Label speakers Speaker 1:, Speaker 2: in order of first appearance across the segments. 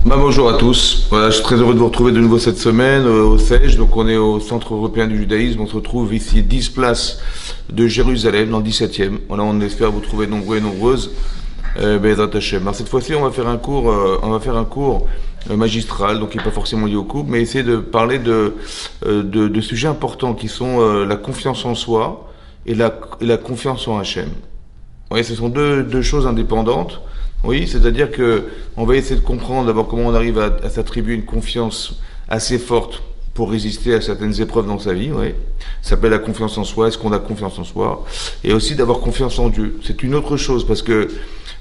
Speaker 1: Bonjour à tous. Voilà, je suis très heureux de vous retrouver de nouveau cette semaine au CEJ. Donc on est au Centre européen du judaïsme. On se retrouve ici 10 places de Jérusalem dans le 17e. Voilà, on espère vous trouver nombreux et nombreuses. Bezrat Hashem. Alors cette fois-ci, on va faire un cours, magistral, donc qui n'est pas forcément lié au cours, mais essayer de parler de sujets importants qui sont la confiance en soi et la confiance en Hachem. Oui, ce sont deux choses indépendantes. Oui, c'est-à-dire que on va essayer de comprendre d'abord comment on arrive à s'attribuer une confiance assez forte pour résister à certaines épreuves dans sa vie. Oui, ça s'appelle la confiance en soi. Est-ce qu'on a confiance en soi? Et aussi d'avoir confiance en Dieu. C'est une autre chose parce que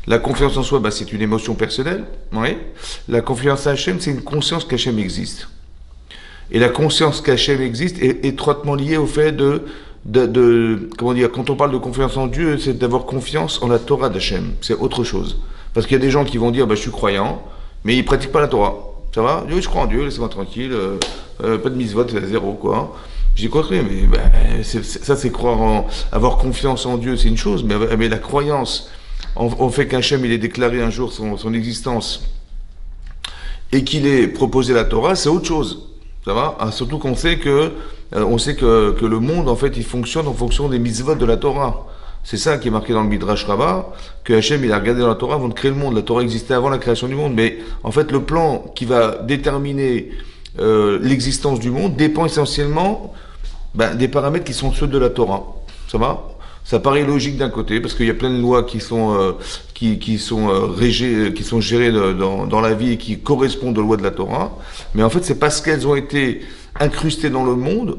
Speaker 1: la confiance en soi, c'est une émotion personnelle. Oui. La confiance en Hachem, c'est une conscience qu'Hachem existe. Et la conscience qu'Hachem existe est étroitement liée au fait comment dire, quand on parle de confiance en Dieu, c'est d'avoir confiance en la Torah d'Hachem. C'est autre chose. Parce qu'il y a des gens qui vont dire, je suis croyant, mais ils pratiquent pas la Torah. Ça va? Oui, je crois en Dieu, laissez-moi tranquille, pas de mitzvot, c'est zéro, quoi. J'ai compris, mais ça c'est avoir confiance en Dieu, c'est une chose, mais la croyance en fait qu'Hachem il ait déclaré un jour son existence et qu'il ait proposé la Torah, c'est autre chose. Ça va? Surtout qu'on sait que le monde en fait il fonctionne en fonction des mitzvot de la Torah. C'est ça qui est marqué dans le Midrash Rabbah, que Hachem il a regardé dans la Torah avant de créer le monde. La Torah existait avant la création du monde, mais en fait le plan qui va déterminer l'existence du monde dépend essentiellement des paramètres qui sont ceux de la Torah. Ça va? Ça paraît logique d'un côté, parce qu'il y a plein de lois qui sont qui sont gérées dans la vie et qui correspondent aux lois de la Torah, mais en fait c'est parce qu'elles ont été incrustées dans le monde,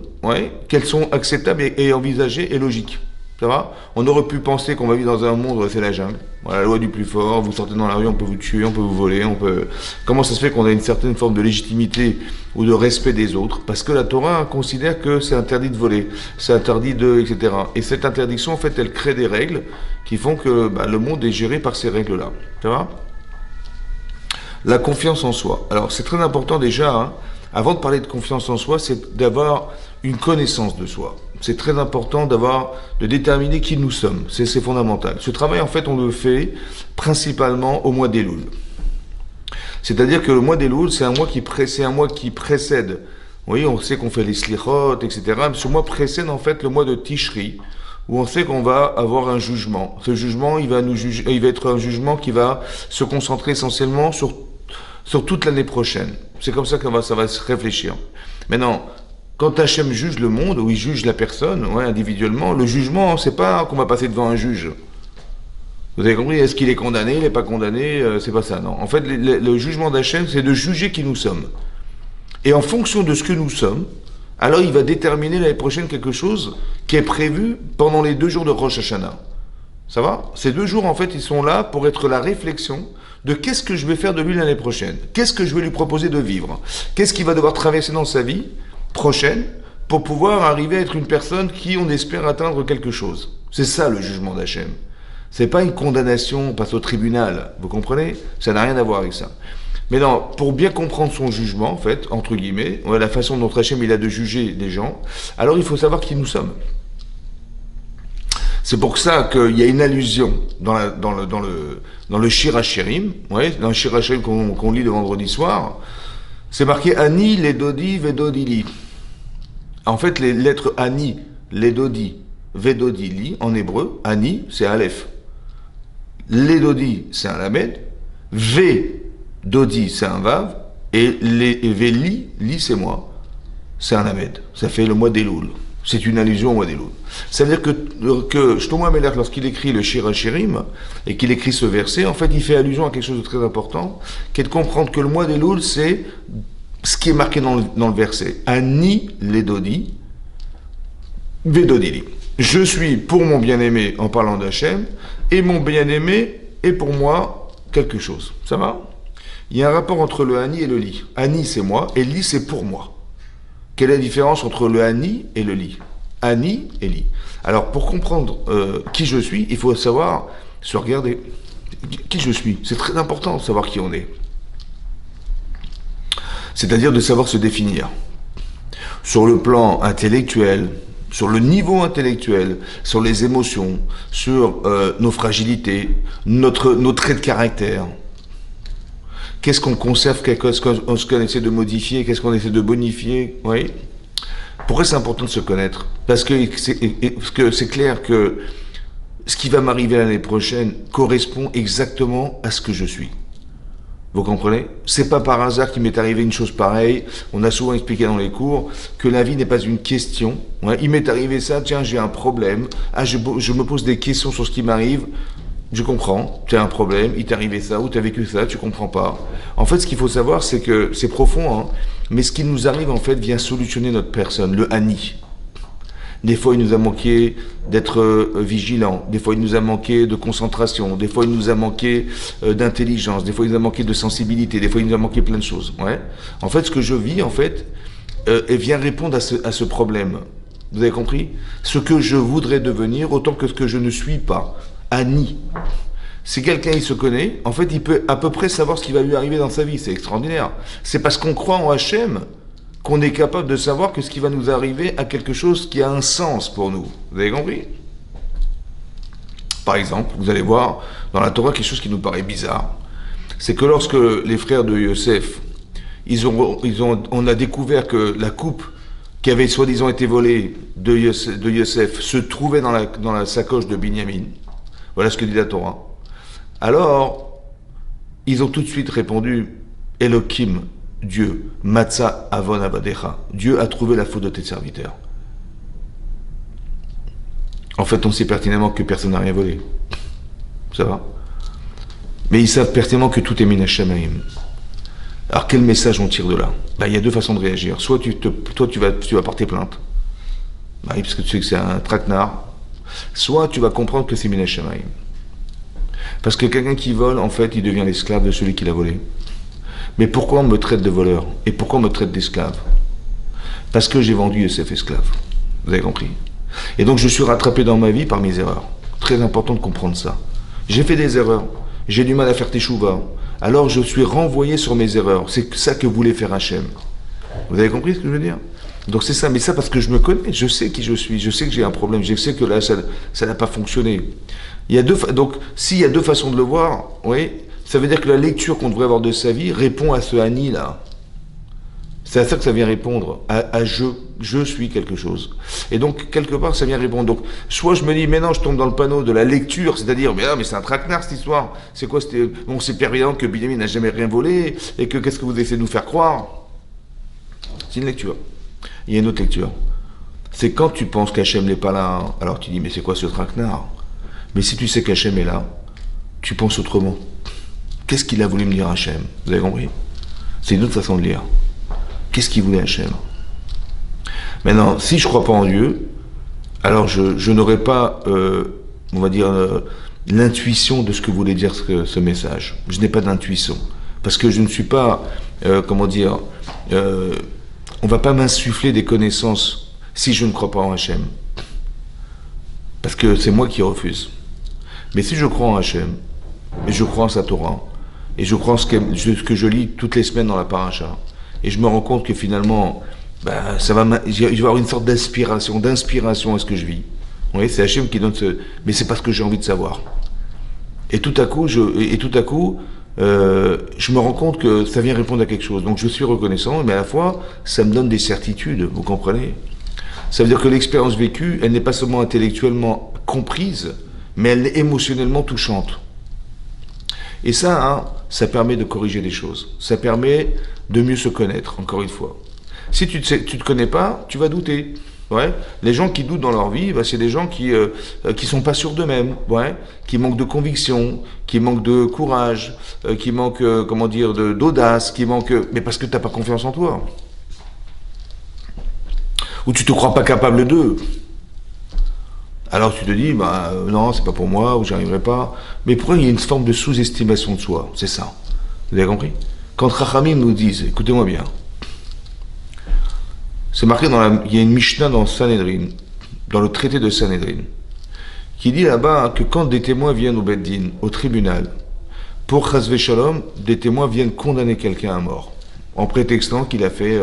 Speaker 1: qu'elles sont acceptables et envisagées et logiques. Ça va? On aurait pu penser qu'on va vivre dans un monde où c'est la jungle. Voilà, la loi du plus fort, vous sortez dans la rue, on peut vous tuer, on peut vous voler, Comment ça se fait qu'on a une certaine forme de légitimité ou de respect des autres? Parce que la Torah considère que c'est interdit de voler, c'est interdit etc. Et cette interdiction, en fait, elle crée des règles qui font que le monde est géré par ces règles-là. Ça va? La confiance en soi. Alors, c'est très important déjà, avant de parler de confiance en soi, c'est d'avoir une connaissance de soi. C'est très important de déterminer qui nous sommes. C'est fondamental. Ce travail, en fait, on le fait principalement au mois d'Elul. C'est-à-dire que le mois d'Elul, c'est un mois qui précède. Oui, on sait qu'on fait les slichot, etc. Mais ce mois précède, en fait, le mois de Tishri, où on sait qu'on va avoir un jugement. Ce jugement, il va être un jugement qui va se concentrer essentiellement sur toute l'année prochaine. C'est comme ça que ça va se réfléchir. Maintenant, quand Hachem juge le monde, ou il juge la personne, individuellement, le jugement, c'est pas qu'on va passer devant un juge. Vous avez compris? Est-ce qu'il est condamné, il n'est pas condamné? C'est pas ça, non. En fait, le jugement d'Hachem, c'est de juger qui nous sommes. Et en fonction de ce que nous sommes, alors il va déterminer l'année prochaine quelque chose qui est prévu pendant les 2 jours de Rosh Hashanah. Ça va? Ces 2 jours, en fait, ils sont là pour être la réflexion de qu'est-ce que je vais faire de lui l'année prochaine. Qu'est-ce que je vais lui proposer de vivre? Qu'est-ce qu'il va devoir traverser dans sa vie prochaine pour pouvoir arriver à être une personne qui, on espère, atteindre quelque chose. C'est ça le jugement d'Hachem. C'est pas une condamnation, on passe au tribunal, vous comprenez? Ça n'a rien à voir avec ça. Mais non, pour bien comprendre son jugement, en fait, entre guillemets, la façon dont Hachem il a de juger des gens, alors il faut savoir qui nous sommes. C'est pour ça qu'il y a une allusion dans le Shir HaShirim, dans le Shir HaShirim qu'on lit le vendredi soir, c'est marqué Ani, Ledodi, Vedodili. En fait, les lettres Ani, Ledodi, Vedodili, en hébreu, Ani, c'est Aleph. Ledodi, c'est un Lamed. Vedodi, c'est un Vav. Et Veli, Li, c'est moi. C'est un Lamed. Ça fait le mois d'Elul. C'est une allusion au mois d'Elul. Ça veut dire que Shlomo HaMelech, lorsqu'il écrit le Shir HaShirim, et qu'il écrit ce verset, en fait, il fait allusion à quelque chose de très important, qui est de comprendre que le mois d'Elul, c'est ce qui est marqué dans le verset. Ani Ledodi, Vedodili. Je suis pour mon bien-aimé en parlant d'Hachem, et mon bien-aimé est pour moi quelque chose. Ça va? Il y a un rapport entre le Ani et le Li. Ani, c'est moi, et Li, c'est pour moi. Quelle est la différence entre le Ani et le Li? Ani et Li. Alors, pour comprendre qui je suis, il faut savoir se regarder. Qui je suis? C'est très important de savoir qui on est. C'est-à-dire de savoir se définir. Sur le plan intellectuel, sur le niveau intellectuel, sur les émotions, sur nos fragilités, nos traits de caractère. Qu'est-ce qu'on conserve, qu'est-ce qu'on essaie de modifier, qu'est-ce qu'on essaie de bonifier, oui. Pourquoi c'est important de se connaître? Parce que c'est clair que ce qui va m'arriver l'année prochaine correspond exactement à ce que je suis. Vous comprenez? C'est pas par hasard qu'il m'est arrivé une chose pareille. On a souvent expliqué dans les cours que la vie n'est pas une question. Ouais, il m'est arrivé ça, tiens, j'ai un problème. Ah, je me pose des questions sur ce qui m'arrive. Je comprends, tu as un problème, il t'est arrivé ça, ou tu as vécu ça, tu comprends pas. En fait, ce qu'il faut savoir, c'est que c'est profond, hein, mais ce qui nous arrive, en fait, vient solutionner notre personne, le Hani. Des fois, il nous a manqué d'être vigilant. Des fois, il nous a manqué de concentration. Des fois, il nous a manqué d'intelligence. Des fois, il nous a manqué de sensibilité. Des fois, il nous a manqué plein de choses. Ouais. En fait, ce que je vis, en fait, vient répondre à ce problème. Vous avez compris? Ce que je voudrais devenir, autant que ce que je ne suis pas. Ani. Si quelqu'un il se connaît, en fait, il peut à peu près savoir ce qui va lui arriver dans sa vie. C'est extraordinaire. C'est parce qu'on croit en Hachem qu'on est capable de savoir que ce qui va nous arriver a quelque chose qui a un sens pour nous. Vous avez compris? Par exemple, vous allez voir dans la Torah quelque chose qui nous paraît bizarre. C'est que lorsque les frères de Yosef, on a découvert que la coupe qui avait soi-disant été volée de Yosef se trouvait dans la sacoche de Binyamin. Voilà ce que dit la Torah. Alors, ils ont tout de suite répondu, Elohim, Dieu, Matzah Avon Avadecha. Dieu a trouvé la faute de tes serviteurs. En fait, on sait pertinemment que personne n'a rien volé. Ça va? Mais ils savent pertinemment que tout est Min Hashamayim. Alors, quel message on tire de là? Ben, il y a deux façons de réagir. Soit toi, tu vas porter plainte. Ben, parce que tu sais que c'est un traquenard. Soit tu vas comprendre que c'est Min Hashamayim. Parce que quelqu'un qui vole, en fait, il devient l'esclave de celui qui l'a volé. Mais pourquoi on me traite de voleur? Et pourquoi on me traite d'esclave? Parce que j'ai vendu Yosef esclave. Vous avez compris? Et donc je suis rattrapé dans ma vie par mes erreurs. Très important de comprendre ça. J'ai fait des erreurs. J'ai du mal à faire teshuva. Alors je suis renvoyé sur mes erreurs. C'est ça que voulait faire Hachem. Vous avez compris ce que je veux dire? Donc c'est ça, mais ça parce que je me connais, je sais qui je suis, je sais que j'ai un problème, je sais que là ça n'a pas fonctionné. Donc s'il y a deux façons de le voir, oui, ça veut dire que la lecture qu'on devrait avoir de sa vie répond à ce Hani là. C'est à ça que ça vient répondre, à je suis quelque chose. Et donc quelque part ça vient répondre. Donc soit je me dis mais non, je tombe dans le panneau de la lecture, c'est-à-dire mais c'est un traquenard cette histoire. C'est quoi? Bon, c'est évident que Binyamin n'a jamais rien volé et que qu'est-ce que vous essayez de nous faire croire? C'est une lecture. Il y a une autre lecture. C'est quand tu penses qu'Hachem n'est pas là, alors tu dis mais c'est quoi ce traquenard? Mais si tu sais qu'Hachem est là, tu penses autrement. Qu'est-ce qu'il a voulu me dire Hachem? Vous avez compris? C'est une autre façon de lire. Qu'est-ce qu'il voulait Hachem? Maintenant, si je ne crois pas en Dieu, alors je n'aurai pas, on va dire, l'intuition de ce que voulait dire ce message. Je n'ai pas d'intuition. Parce que je ne suis pas, on ne va pas m'insuffler des connaissances si je ne crois pas en Hachem. Parce que c'est moi qui refuse. Mais si je crois en Hachem, et je crois en sa Torah, et je crois en ce que je lis toutes les semaines dans la paracha, et je me rends compte que finalement, je vais avoir une sorte d'inspiration à ce que je vis. Vous voyez, c'est Hachem qui donne mais c'est parce que j'ai envie de savoir. Et tout à coup, je me rends compte que ça vient répondre à quelque chose. Donc je suis reconnaissant, mais à la fois, ça me donne des certitudes, vous comprenez? Ça veut dire que l'expérience vécue, elle n'est pas seulement intellectuellement comprise, mais elle est émotionnellement touchante. Et ça, ça permet de corriger des choses. Ça permet de mieux se connaître, encore une fois. Si tu te connais pas, tu vas douter. Ouais. Les gens qui doutent dans leur vie, c'est des gens qui sont pas sûrs d'eux-mêmes, ouais, qui manquent de conviction, qui manquent de courage, qui manquent, d'audace, mais parce que t'as pas confiance en toi. Ou tu te crois pas capable d'eux. Alors tu te dis, non, c'est pas pour moi, ou j'y arriverai pas. Mais pourquoi il y a une forme de sous-estimation de soi? C'est ça. Vous avez compris? Quand Chachamim nous disent, écoutez-moi bien, c'est marqué il y a une Mishnah dans Sanhedrin, dans le traité de Sanhedrin, qui dit là-bas que quand des témoins viennent au Beddin, au tribunal, pour Chasvé Shalom, des témoins viennent condamner quelqu'un à mort, en prétextant qu'il a fait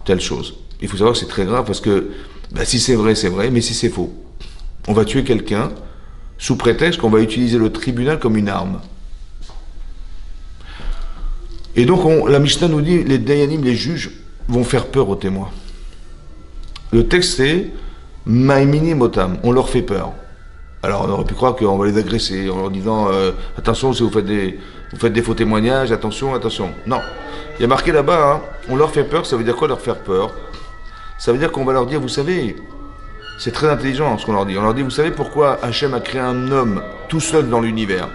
Speaker 1: telle chose. Il faut savoir que c'est très grave parce que si c'est vrai, mais si c'est faux. On va tuer quelqu'un sous prétexte qu'on va utiliser le tribunal comme une arme. Et donc, la Mishnah nous dit, les Dayanim, les juges, vont faire peur aux témoins. Le texte, c'est Maïmini Motam, on leur fait peur. Alors, on aurait pu croire qu'on va les agresser en leur disant attention, si vous faites des faux témoignages, attention, attention. Non. Il y a marqué là-bas, hein, on leur fait peur, ça veut dire quoi leur faire peur? Ça veut dire qu'on va leur dire, vous savez, c'est très intelligent ce qu'on leur dit. On leur dit, vous savez pourquoi Hachem a créé un homme tout seul dans l'univers?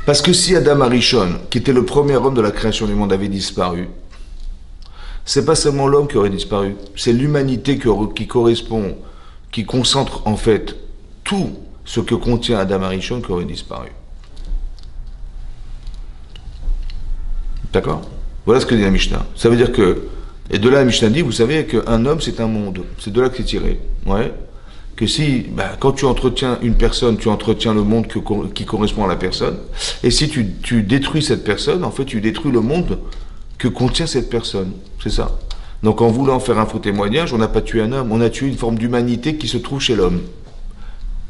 Speaker 1: Parce que si Adam Arishon, qui était le premier homme de la création du monde, avait disparu, c'est pas seulement l'homme qui aurait disparu, c'est l'humanité qui correspond, qui concentre en fait tout ce que contient Adam Arishon qui aurait disparu. D'accord? Voilà ce que dit la Mishnah. Ça veut dire que, et de là la Mishnah dit, vous savez qu'un homme c'est un monde, c'est de là que c'est tiré. Ouais. Que si, quand tu entretiens une personne, tu entretiens le monde qui correspond à la personne, et si tu détruis cette personne, en fait tu détruis le monde que contient cette personne. C'est ça. Donc en voulant faire un faux témoignage, on n'a pas tué un homme, on a tué une forme d'humanité qui se trouve chez l'homme.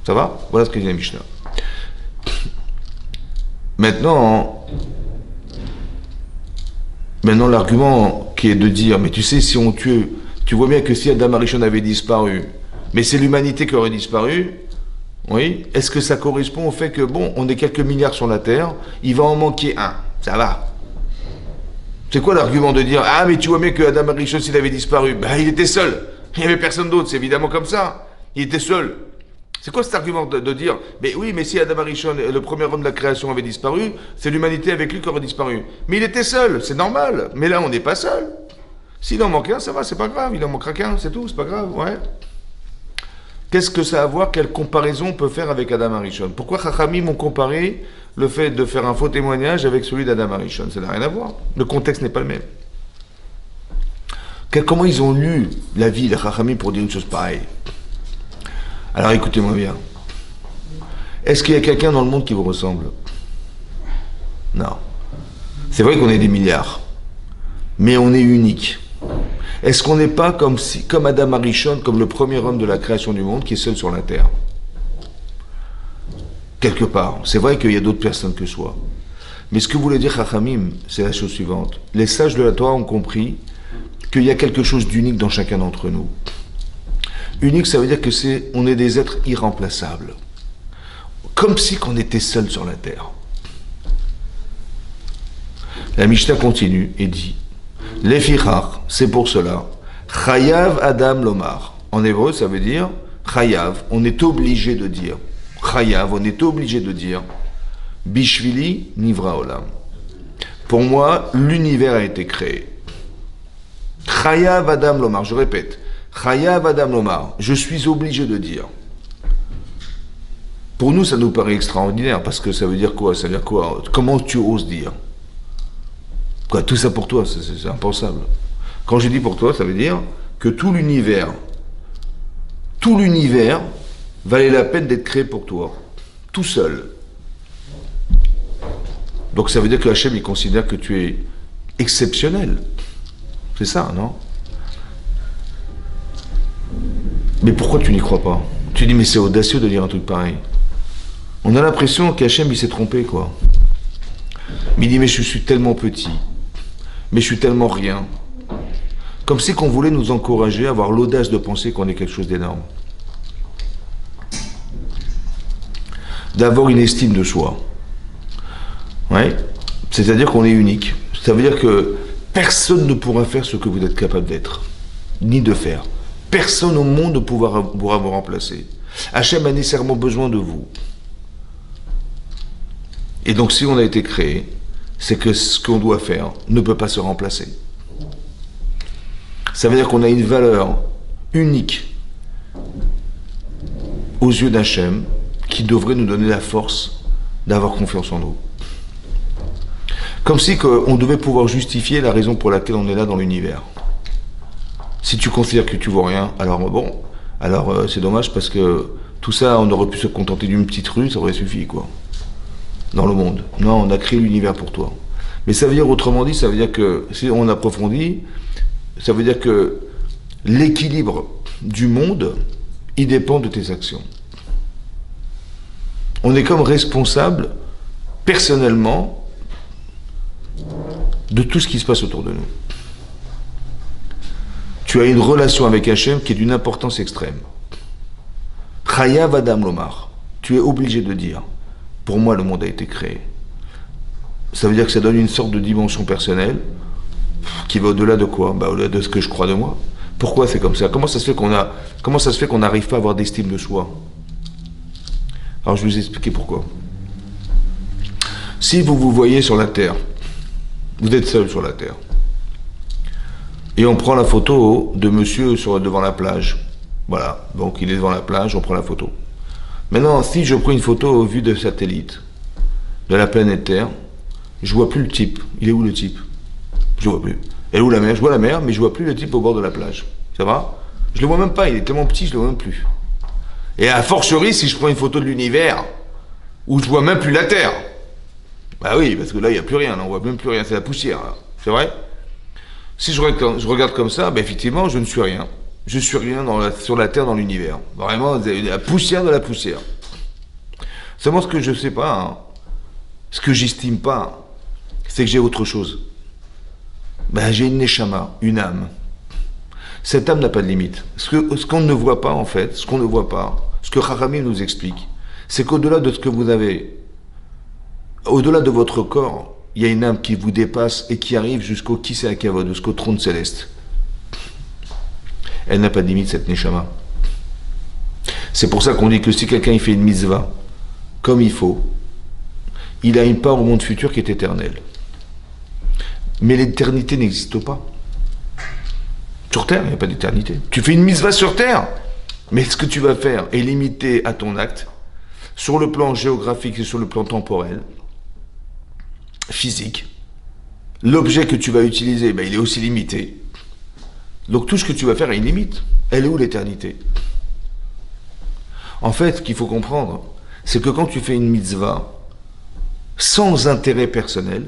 Speaker 1: Ça va? Voilà ce que dit la Mishnah. Maintenant l'argument qui est de dire, mais tu sais, si on tue, tu vois bien que si Adam Arishon avait disparu, mais c'est l'humanité qui aurait disparu, oui, est-ce que ça correspond au fait que, bon, on est quelques milliards sur la Terre, il va en manquer un, ça va. C'est quoi l'argument de dire, ah, mais tu vois bien que Adam Arishon, s'il avait disparu, il était seul, il n'y avait personne d'autre, c'est évidemment comme ça, il était seul. C'est quoi cet argument de dire, mais oui, mais si Adam Arishon, le premier homme de la création, avait disparu, c'est l'humanité avec lui qui aurait disparu. Mais il était seul, c'est normal. Mais là, on n'est pas seul. S'il en manque un, ça va, c'est pas grave. Il en manquera qu'un, c'est tout, c'est pas grave, ouais. Qu'est-ce que ça a à voir? Quelle comparaison on peut faire avec Adam Arishon? Pourquoi Chachamim ont comparé le fait de faire un faux témoignage avec celui d'Adam Arishon? Ça n'a rien à voir. Le contexte n'est pas le même. Comment ils ont lu la vie, les Chachamim, pour dire une chose pareille? Alors écoutez-moi bien. Est-ce qu'il y a quelqu'un dans le monde qui vous ressemble? Non. C'est vrai qu'on est des milliards, mais on est unique. Est-ce qu'on n'est pas comme Adam Arishon, comme le premier homme de la création du monde qui est seul sur la terre? Quelque part. C'est vrai qu'il y a d'autres personnes que soi. Mais ce que voulait dire Chachamim, c'est la chose suivante. Les sages de la Torah ont compris qu'il y a quelque chose d'unique dans chacun d'entre nous. Unique, ça veut dire que on est des êtres irremplaçables. Comme si qu'on était seuls sur la terre. La Mishnah continue et dit, Lefichach, c'est pour cela, Chayav Adam Lomar. En hébreu, ça veut dire, Chayav, on est obligé de dire. Chayav, on est obligé de dire, Bishvili Nivra Olam. Pour moi, l'univers a été créé. Chayav Adam Lomar, je répète, Chayav Adam Lomar, je suis obligé de dire. Pour nous, ça nous paraît extraordinaire, parce que ça veut dire quoi? Ça veut dire quoi? Comment tu oses dire? Quoi, tout ça pour toi, c'est impensable. Quand je dis pour toi, ça veut dire que tout l'univers valait la peine d'être créé pour toi, tout seul. Donc ça veut dire que Hachem, il considère que tu es exceptionnel. C'est ça, non? Mais pourquoi tu n'y crois pas? Tu dis, mais c'est audacieux de dire un truc pareil. On a l'impression qu'Hachem, il s'est trompé, quoi. Mais il dit, mais je suis tellement petit. Mais je suis tellement rien. Comme si qu'on voulait nous encourager à avoir l'audace de penser qu'on est quelque chose d'énorme. D'avoir une estime de soi. Ouais. C'est-à-dire qu'on est unique. Ça veut dire que personne ne pourra faire ce que vous êtes capable d'être, ni de faire. Personne au monde ne pourra vous remplacer. Hachem a nécessairement besoin de vous. Et donc si on a été créé, c'est que ce qu'on doit faire ne peut pas se remplacer. Ça veut dire qu'on a une valeur unique aux yeux d'Hachem qui devrait nous donner la force d'avoir confiance en nous. Comme si on devait pouvoir justifier la raison pour laquelle on est là dans l'univers. Si tu considères que tu vaux rien, alors c'est dommage parce que tout ça, on aurait pu se contenter d'une petite rue, ça aurait suffi, quoi. Dans le monde. Non, on a créé l'univers pour toi. Mais ça veut dire, autrement dit, ça veut dire que, si on approfondit, ça veut dire que l'équilibre du monde, il dépend de tes actions. On est comme responsable personnellement de tout ce qui se passe autour de nous. Tu as une relation avec Hachem qui est d'une importance extrême. Chayav Adam Lomar. Tu es obligé de dire, pour moi le monde a été créé. Ça veut dire que ça donne une sorte de dimension personnelle qui va au-delà de quoi? Au-delà de ce que je crois de moi. Pourquoi c'est comme ça? Comment ça se fait qu'on n'arrive pas à avoir d'estime de soi? Alors je vais vous expliquer pourquoi. Si vous vous voyez sur la terre, vous êtes seul sur la terre, et on prend la photo de monsieur devant la plage. Voilà, donc il est devant la plage, on prend la photo. Maintenant, si je prends une photo vue de satellite de la planète Terre, je vois plus le type. Il est où le type? Je vois plus. Elle est où la mer? Je vois la mer, mais je vois plus le type au bord de la plage. Ça va? Je le vois même pas, il est tellement petit, je le vois même plus. Et à fortiori, si je prends une photo de l'univers, où je vois même plus la Terre. Bah oui, parce que là, il n'y a plus rien, là, on voit même plus rien, c'est la poussière, là. C'est vrai? Si je regarde comme ça, effectivement, je ne suis rien. Je suis rien sur la Terre, dans l'univers. Vraiment, la poussière de la poussière. Seulement, ce que je ne sais pas, hein, ce que j'estime pas, c'est que j'ai autre chose. J'ai une neshama, une âme. Cette âme n'a pas de limite. Ce qu'on ne voit pas, en fait, ce que Chachamim nous explique, c'est qu'au-delà de ce que vous avez, au-delà de votre corps, il y a une âme qui vous dépasse et qui arrive jusqu'au Kisei HaKavod, jusqu'au trône céleste. Elle n'a pas de limite, cette neshama. C'est pour ça qu'on dit que si quelqu'un il fait une mitzvah comme il faut, il a une part au monde futur qui est éternelle. Mais l'éternité n'existe pas. Sur Terre, il n'y a pas d'éternité. Tu fais une mitzvah sur Terre, mais ce que tu vas faire est limité à ton acte, sur le plan géographique et sur le plan temporel, physique. L'objet que tu vas utiliser, il est aussi limité. Donc tout ce que tu vas faire a une limite. Elle est où l'éternité? En fait, ce qu'il faut comprendre, c'est que quand tu fais une mitzvah sans intérêt personnel,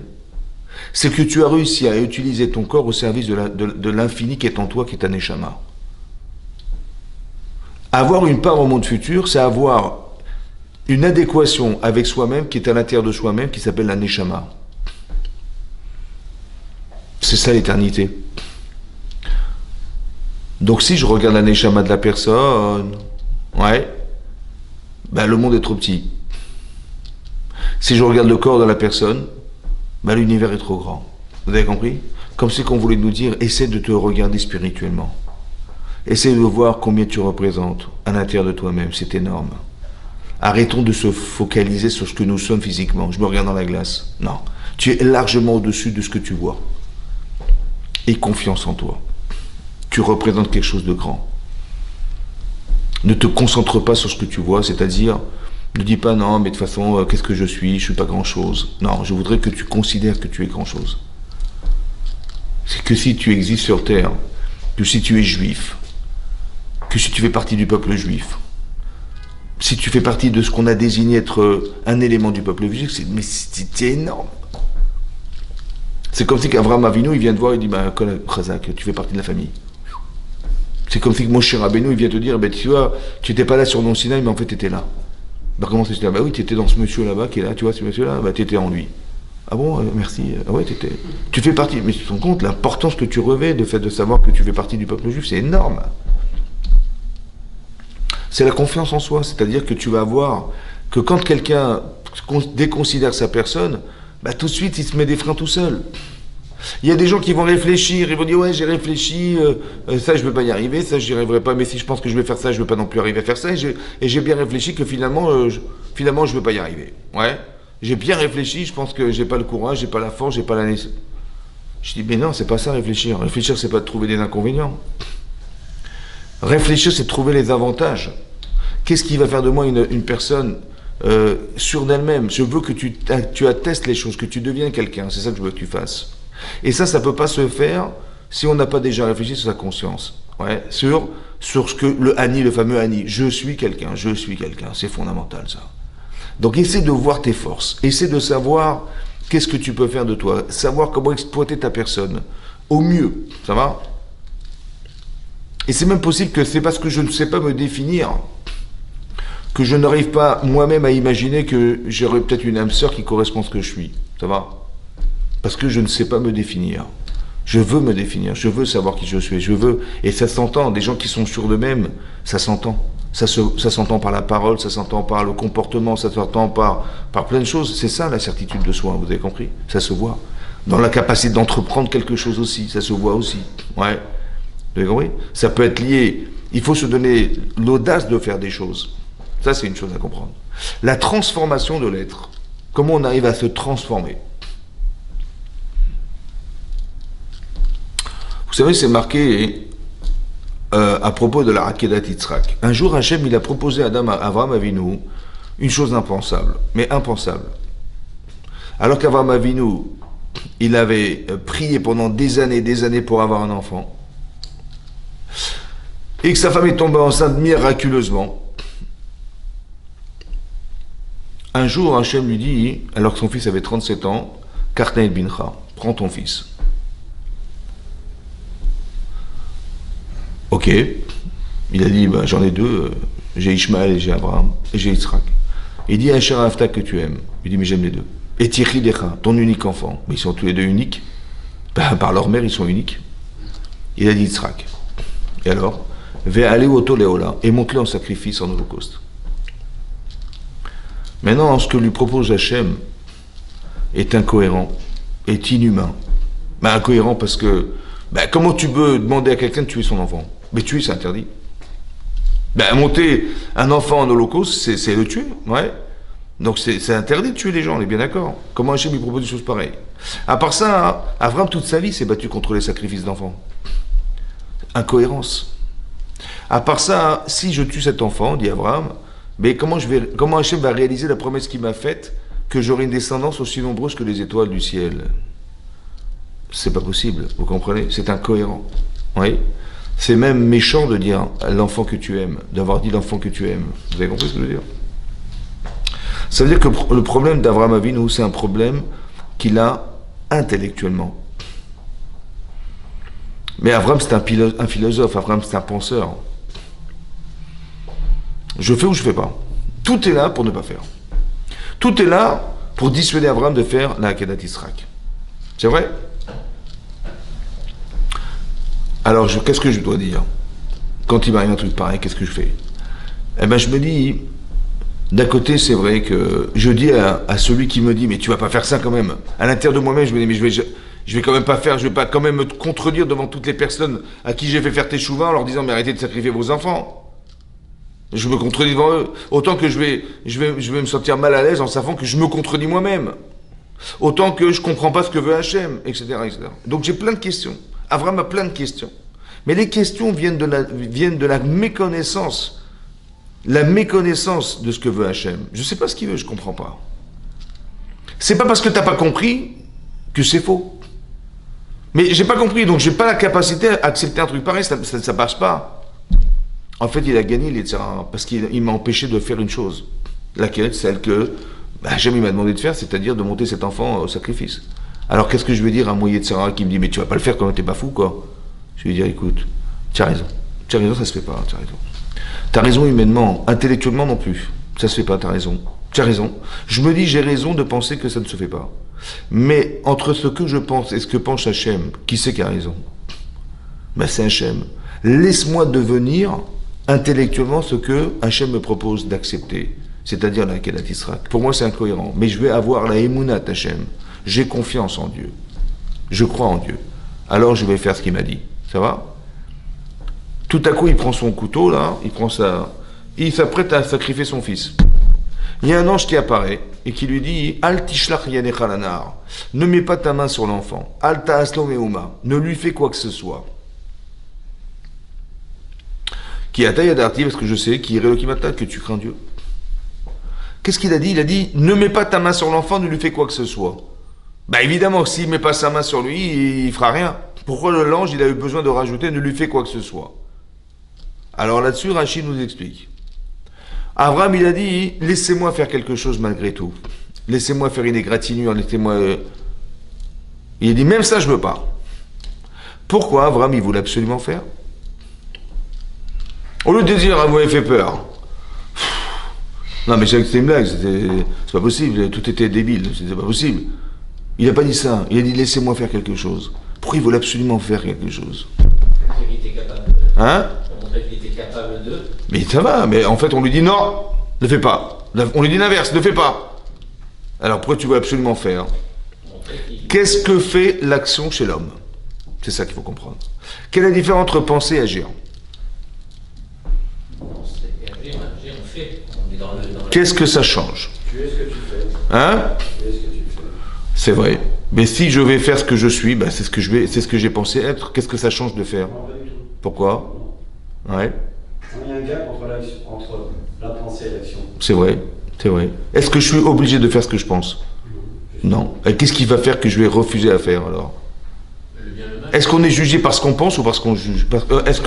Speaker 1: c'est que tu as réussi à utiliser ton corps au service de l'infini qui est en toi, qui est un neshama. Avoir une part au monde futur, c'est avoir une adéquation avec soi-même qui est à l'intérieur de soi-même, qui s'appelle la neshama. C'est ça l'éternité. Donc si je regarde la neshama de la personne, le monde est trop petit. Si je regarde le corps de la personne, l'univers est trop grand. Vous avez compris? Comme si qu'on voulait nous dire, essaie de te regarder spirituellement. Essaie de voir combien tu représentes à l'intérieur de toi-même, c'est énorme. Arrêtons de se focaliser sur ce que nous sommes physiquement. Je me regarde dans la glace. Non, tu es largement au-dessus de ce que tu vois. Aie confiance en toi. Tu représentes quelque chose de grand. Ne te concentre pas sur ce que tu vois, c'est-à-dire, ne dis pas non, mais de toute façon, qu'est-ce que je suis pas grand-chose. Non, je voudrais que tu considères que tu es grand-chose. C'est que si tu existes sur Terre, que si tu es juif, que si tu fais partie du peuple juif, si tu fais partie de ce qu'on a désigné être un élément du peuple juif, c'est énorme. C'est comme si qu'Avraham Avinu, il vient te voir et dit, Kol Chazak, tu fais partie de la famille. C'est comme si que Moshe Rabbeinu, il vient te dire, tu vois, tu n'étais pas là sur Mont Sinaï, mais en fait, tu étais là. Comment c'est là? Oui, tu étais dans ce monsieur là-bas qui est là, tu vois, ce monsieur-là, tu étais en lui. Ah bon, merci. Ah ouais, tu fais partie. Mais tu te rends compte, l'importance que tu revêts, le fait de savoir que tu fais partie du peuple juif, c'est énorme. C'est la confiance en soi, c'est-à-dire que tu vas voir que quand quelqu'un déconsidère sa personne, tout de suite, il se met des freins tout seul. Il y a des gens qui vont réfléchir, ils vont dire ouais j'ai réfléchi, ça je ne vais pas y arriver, ça j'y arriverai pas, mais si je pense que je vais faire ça, je ne vais pas non plus arriver à faire ça, et j'ai bien réfléchi que finalement je ne vais pas y arriver. Ouais, j'ai bien réfléchi, je pense que j'ai pas le courage, j'ai pas la force, j'ai pas la nécessité. Je dis mais non, c'est pas ça réfléchir. Réfléchir c'est pas de trouver des inconvénients. Réfléchir c'est de trouver les avantages. Qu'est-ce qui va faire de moi une personne sûre d'elle-même? Je veux que tu attestes les choses, que tu deviens quelqu'un, c'est ça que je veux que tu fasses. Et ça ne peut pas se faire si on n'a pas déjà réfléchi sur sa conscience. Ouais, sur ce que le Ani, le fameux Ani, je suis quelqu'un, c'est fondamental ça. Donc essaie de voir tes forces, essaie de savoir qu'est-ce que tu peux faire de toi, savoir comment exploiter ta personne au mieux, ça va? Et c'est même possible que c'est parce que je ne sais pas me définir que je n'arrive pas moi-même à imaginer que j'aurais peut-être une âme sœur qui correspond à ce que je suis. Ça va? Parce que je ne sais pas me définir. Je veux me définir, je veux savoir qui je suis, je veux, et ça s'entend, des gens qui sont sûrs d'eux-mêmes, ça s'entend. Ça s'entend par la parole, ça s'entend par le comportement, ça s'entend par plein de choses. C'est ça la certitude de soi, vous avez compris? Ça se voit. Dans la capacité d'entreprendre quelque chose aussi, ça se voit aussi. Ouais. Vous avez compris? Ça peut être lié. Il faut se donner l'audace de faire des choses. Ça, c'est une chose à comprendre. La transformation de l'être. Comment on arrive à se transformer? Vous savez, c'est marqué à propos de la Akedat Yitzhak. Un jour, Hachem, il a proposé à Avraham Avinu une chose impensable, mais impensable. Alors qu'Avraham Avinu, il avait prié pendant des années pour avoir un enfant, et que sa femme est tombée enceinte miraculeusement. Un jour, Hachem lui dit, alors que son fils avait 37 ans, Kartna et Bincha, prends ton fils. Ok, il a dit, ben, j'en ai deux, j'ai Ishmaël et j'ai Abraham, et j'ai Yitzhak. Il dit, Asher Afta que tu aimes. Il dit, mais j'aime les deux. Et Tichi Decha, ton unique enfant. Mais ils sont tous les deux uniques. Ben, par leur mère, ils sont uniques. Il a dit Yitzhak. Et alors, Ve'ale oto leola, et monte-le en sacrifice en holocauste. Maintenant, ce que lui propose Hachem est incohérent, est inhumain. Ben, incohérent parce que, ben, comment tu peux demander à quelqu'un de tuer son enfant? Mais tuer, c'est interdit. Ben, monter un enfant en holocauste, c'est le tuer, ouais. Donc c'est interdit de tuer les gens, on est bien d'accord. Comment Hachem lui propose des choses pareilles? À part ça, hein, Avraham, toute sa vie, s'est battu contre les sacrifices d'enfants. Incohérence. À part ça, hein, si je tue cet enfant, dit Avraham, mais comment Hachem va réaliser la promesse qu'il m'a faite que j'aurai une descendance aussi nombreuse que les étoiles du ciel? C'est pas possible, vous comprenez? C'est incohérent. Oui. C'est même méchant de dire l'enfant que tu aimes, d'avoir dit l'enfant que tu aimes. Vous avez compris ce que je veux dire? Ça veut dire que le problème d'Avraham Avinu, c'est un problème qu'il a intellectuellement. Mais Avraham, c'est un philosophe, Avraham, c'est un penseur. Je fais ou je fais pas. Tout est là pour ne pas faire. Tout est là pour dissuader Avraham de faire la Akedat Yitzhak. C'est vrai? Alors, qu'est-ce que je dois dire? Quand il m'arrive un truc pareil, qu'est-ce que je fais? Eh bien, je me dis, d'un côté, c'est vrai que je dis à celui qui me dit, mais tu vas pas faire ça quand même. À l'intérieur de moi-même, je me dis, mais je vais quand même pas faire, je vais pas quand même me contredire devant toutes les personnes à qui j'ai fait faire tes chouvins en leur disant, mais arrêtez de sacrifier vos enfants. Je me contredis devant eux. Autant que je vais me sentir mal à l'aise en sachant que je me contredis moi-même. Autant que je comprends pas ce que veut Hachem, etc., etc. Donc j'ai plein de questions. Avraham a plein de questions. Mais les questions viennent de la méconnaissance. La méconnaissance de ce que veut Hachem. Je ne sais pas ce qu'il veut, je ne comprends pas. C'est pas parce que tu n'as pas compris que c'est faux. Mais j'ai pas compris, donc j'ai pas la capacité à accepter un truc pareil, ça passe pas. En fait, il a gagné parce qu'il m'a empêché de faire une chose. Laquelle? Celle que Hachem il m'a demandé de faire, c'est-à-dire de monter cet enfant au sacrifice. Alors qu'est-ce que je vais dire à Moïse Tsara qui me dit, mais tu vas pas le faire quand t'es pas fou, quoi? Je vais lui dire, écoute, tu as raison, ça se fait pas, tu as raison. T'as raison humainement, intellectuellement non plus, ça se fait pas, t'as raison. Tu as raison. Je me dis, j'ai raison de penser que ça ne se fait pas. Mais entre ce que je pense et ce que pense Hachem, qui c'est qui a raison? Ben c'est Hachem. Laisse-moi devenir intellectuellement ce que Hachem me propose d'accepter, c'est-à-dire la Akedat Yitzhak. Pour moi, c'est incohérent, mais je vais avoir la Emunat Hachem. J'ai confiance en Dieu. Je crois en Dieu. Alors je vais faire ce qu'il m'a dit. Ça va? Tout à coup, il prend son couteau, là, il s'apprête à sacrifier son fils. Il y a un ange qui apparaît et qui lui dit Al tishlach yanecha lanar. Ne mets pas ta main sur l'enfant. Al ta'aslo meuma. Ne lui fais quoi que ce soit. Qui a taïadarti, parce que je sais, qui irait le que tu crains Dieu. Qu'est-ce qu'il a dit? Il a dit ne mets pas ta main sur l'enfant, ne lui fais quoi que ce soit. Bah évidemment, s'il ne met pas sa main sur lui, il fera rien. Pourquoi l'ange, il a eu besoin de rajouter ne lui fais quoi que ce soit? Alors là-dessus, Rachid nous explique. Abraham, il a dit, laissez-moi faire quelque chose malgré tout. Laissez-moi faire une égratignure, laissez-moi... Il a dit, même ça, je ne veux pas. Pourquoi Abraham, il voulait absolument faire? Au lieu de dire, vous m'avez fait peur. Non, mais c'est une blague, c'est pas possible, tout était débile, c'était pas possible. Il n'a pas dit ça, il a dit laissez-moi faire quelque chose. Pourquoi il voulait absolument faire quelque chose?
Speaker 2: Il était capable de.
Speaker 1: Hein?
Speaker 2: Pour montrer qu'il était capable de.
Speaker 1: Mais ça va, mais en fait on lui dit non, ne fais pas. On lui dit l'inverse, ne fais pas. Alors pourquoi tu veux absolument faire? Qu'est-ce que fait l'action chez l'homme? C'est ça qu'il faut comprendre. Quelle est la différence entre penser et agir?
Speaker 2: Agir, on fait. On est dans le.
Speaker 1: Qu'est-ce que ça change?
Speaker 3: Tu es ce que tu fais.
Speaker 1: Hein?
Speaker 3: Tu es ce que tu fais.
Speaker 1: C'est vrai. Mais si je vais faire ce que je suis, bah c'est ce que j'ai pensé être. Qu'est-ce que ça change de faire?
Speaker 3: Non, pas du tout.
Speaker 1: Pourquoi? Ouais.
Speaker 3: Il y a un gap entre la pensée et l'action.
Speaker 1: C'est vrai. C'est vrai. Est-ce que je suis obligé de faire ce que je pense? Non. Et qu'est-ce qui va faire que je vais refuser à faire alors?
Speaker 2: Le bien, le mal.
Speaker 1: Est-ce qu'on est jugé parce qu'on pense ou parce qu'on juge? Est-ce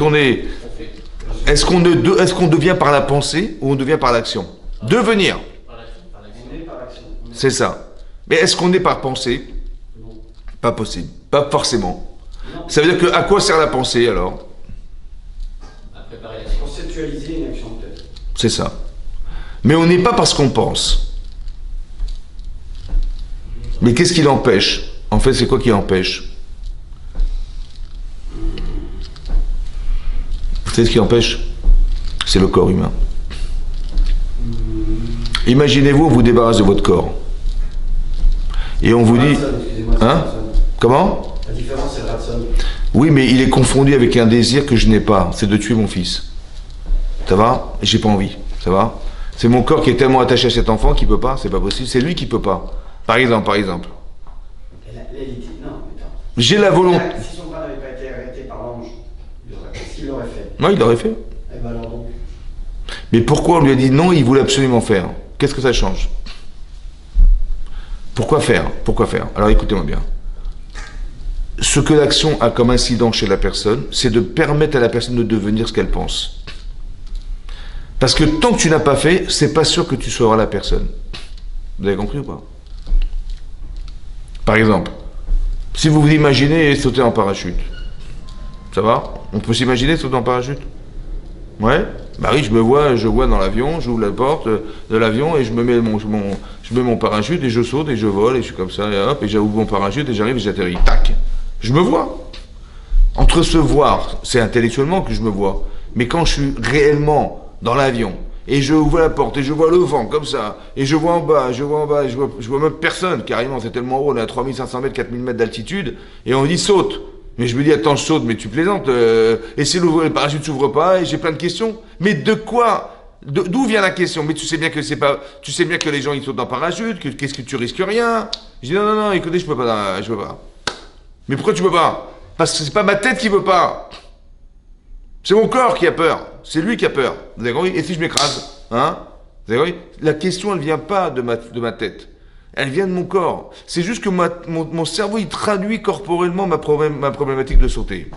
Speaker 1: qu'on devient par la pensée ou on devient par l'action? Devenir.
Speaker 2: Par l'action, par l'action.
Speaker 3: On est par action.
Speaker 1: C'est ça. Mais est-ce qu'on est par pensée?
Speaker 3: Non.
Speaker 1: Pas possible. Pas forcément.
Speaker 3: Non.
Speaker 1: Ça veut dire que à quoi sert la pensée alors?
Speaker 2: À préparer l'action.
Speaker 3: Conceptualiser une action peut-être.
Speaker 1: C'est ça. Mais on n'est pas parce qu'on pense. Mais qu'est-ce qui l'empêche? En fait, c'est quoi qui l'empêche? Vous savez ce qui l'empêche? C'est le corps humain. Imaginez-vous, on vous débarrasse de votre corps. Et on vous dit...
Speaker 3: Excusez-moi, c'est
Speaker 1: Hein?
Speaker 3: Ratson.
Speaker 1: Comment?
Speaker 3: La différence, c'est Ratson.
Speaker 1: Oui, mais il est confondu avec un désir que je n'ai pas. C'est de tuer mon fils. Ça va? Et j'ai pas envie. Ça va? C'est mon corps qui est tellement attaché à cet enfant qu'il peut pas. C'est pas possible. C'est lui qui peut pas. Par exemple.
Speaker 3: Et là, il dit, non, mais attends.
Speaker 1: J'ai la volonté...
Speaker 3: Si son père n'avait pas été arrêté par l'ange, qu'est-ce qu'il aurait fait?
Speaker 1: Non, il l'aurait fait.
Speaker 3: Eh ben alors donc.
Speaker 1: Mais pourquoi on lui a dit non, il voulait absolument faire? Qu'est-ce que ça change? Pourquoi faire? Pourquoi faire? Alors écoutez-moi bien. Ce que l'action a comme incident chez la personne, c'est de permettre à la personne de devenir ce qu'elle pense. Parce que tant que tu n'as pas fait, c'est pas sûr que tu seras la personne. Vous avez compris ou pas? Par exemple, si vous vous imaginez sauter en parachute, ça va? On peut s'imaginer sauter en parachute? Ouais? Bah oui, je vois dans l'avion, j'ouvre la porte de l'avion et je mets mon parachute et je saute et je vole et je suis comme ça et hop, et j'ouvre mon parachute et j'arrive et j'atterris. Tac! Je me vois. Entre se voir, c'est intellectuellement que je me vois. Mais quand je suis réellement dans l'avion et je ouvre la porte et je vois le vent comme ça et je vois en bas, je vois même personne, carrément, c'est tellement haut, on est à 3500 mètres, 4000 mètres d'altitude et on me dit saute. Mais je me dis, attends, je saute, mais tu plaisantes. Et si le parachute s'ouvre pas, et j'ai plein de questions. Mais de quoi? D'où vient la question? Mais tu sais bien que c'est pas, tu sais bien que les gens ils sautent en parachute, qu'est-ce que tu risques rien? Je dis non, écoutez, je peux pas. Mais pourquoi tu peux pas? Parce que c'est pas ma tête qui veut pas. C'est mon corps qui a peur. C'est lui qui a peur. Vous avez compris? Et si je m'écrase? Hein? Vous avez compris? La question, elle vient pas de ma tête. Elle vient de mon corps. C'est juste que mon cerveau, il traduit corporellement ma problématique de sauter.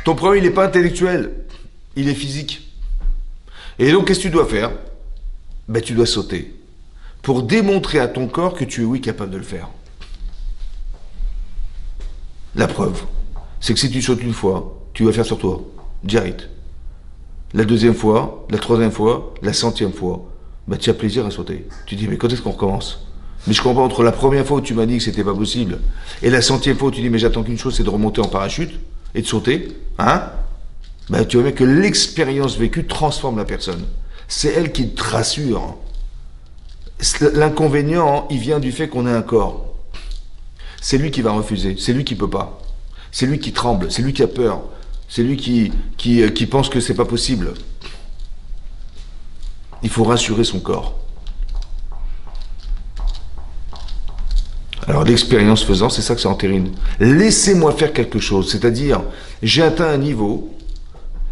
Speaker 1: Ton problème, il n'est pas intellectuel. Il est physique. Et donc, qu'est-ce que tu dois faire? Ben, tu dois sauter. Pour démontrer à ton corps que tu es, oui, capable de le faire. La preuve, c'est que si tu sautes une fois, tu vas faire sur toi. Direct. La deuxième fois, la troisième fois, la centième fois, bah, tu as plaisir à sauter. Tu dis, mais quand est-ce qu'on recommence? Mais je comprends, entre la première fois où tu m'as dit que c'était pas possible et la centième fois où tu dis, mais j'attends qu'une chose, c'est de remonter en parachute et de sauter, hein? Bah, tu vois bien que l'expérience vécue transforme la personne. C'est elle qui te rassure. L'inconvénient, il vient du fait qu'on a un corps. C'est lui qui va refuser, c'est lui qui peut pas. C'est lui qui tremble, c'est lui qui a peur, c'est lui qui pense que c'est pas possible. Il faut rassurer son corps. Alors l'expérience faisant, c'est ça que ça entérine. Laissez-moi faire quelque chose, c'est-à-dire, j'ai atteint un niveau,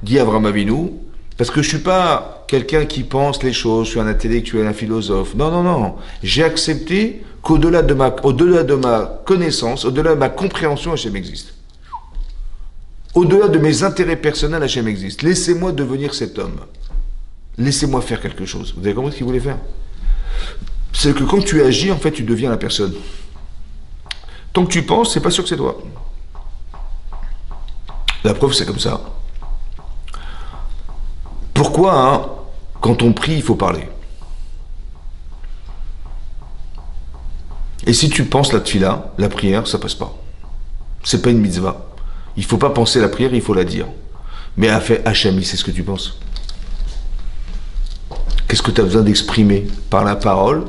Speaker 1: dit Avraham Avinu, parce que je suis pas quelqu'un qui pense les choses, je suis un intellectuel, un philosophe. Non. J'ai accepté qu'au-delà de ma connaissance, au-delà de ma compréhension, Hachem existe. Au-delà de mes intérêts personnels, Hachem existe. Laissez-moi devenir cet homme. Laissez-moi faire quelque chose. Vous avez compris ce qu'il voulait faire? C'est que quand tu agis, en fait, tu deviens la personne. Tant que tu penses, c'est pas sûr que c'est toi. La preuve, c'est comme ça. Pourquoi, hein, Quand on prie, il faut parler. Et si tu penses la tfila, la prière, ça passe pas. C'est pas une mitzvah. Il faut pas penser la prière, il faut la dire. Mais Hachem, c'est ce que tu penses. Qu'est-ce que tu as besoin d'exprimer par la parole,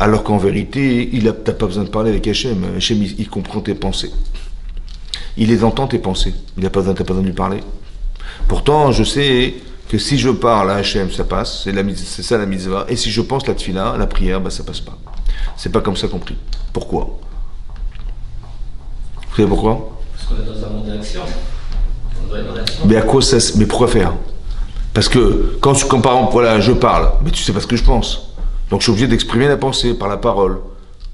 Speaker 1: alors qu'en vérité, tu n'as pas besoin de parler avec Hachem. Hachem, il comprend tes pensées. Il les entend, tes pensées. Tu n'as pas besoin de lui parler. Pourtant, je sais que si je parle à Hachem, ça passe. C'est ça la mitzvah. Et si je pense la tfila, la prière, ça passe pas. C'est pas comme ça qu'on prie. Pourquoi? Vous savez pourquoi?
Speaker 2: Parce qu'on est dans un monde d'action. On doit être dans l'action.
Speaker 1: Mais à quoi ça? Mais pourquoi faire? Parce que quand par exemple, voilà, je parle, mais tu sais pas ce que je pense. Donc je suis obligé d'exprimer la pensée par la parole.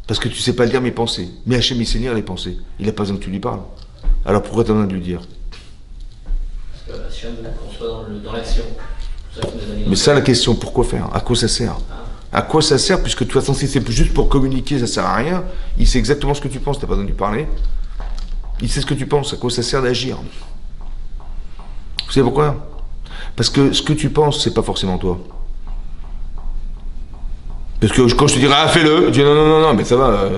Speaker 1: Parce que tu sais pas lire mes pensées. Mais Hachem, il sait lire les pensées. Il n'a pas besoin que tu lui parles. Alors pourquoi tu as besoin de lui dire?
Speaker 2: Parce que Hachem veut qu'on soit dans l'action.
Speaker 1: Mais ça, la question, pourquoi faire? À quoi ça sert? À quoi ça sert? Puisque de toute façon, si c'est juste pour communiquer, ça sert à rien. Il sait exactement ce que tu penses, tu n'as pas besoin de lui parler. Il sait ce que tu penses, à quoi ça sert d'agir. Vous savez pourquoi? Parce que ce que tu penses, c'est pas forcément toi. Parce que quand je te dirais, ah, fais-le, tu dis non, mais ça va.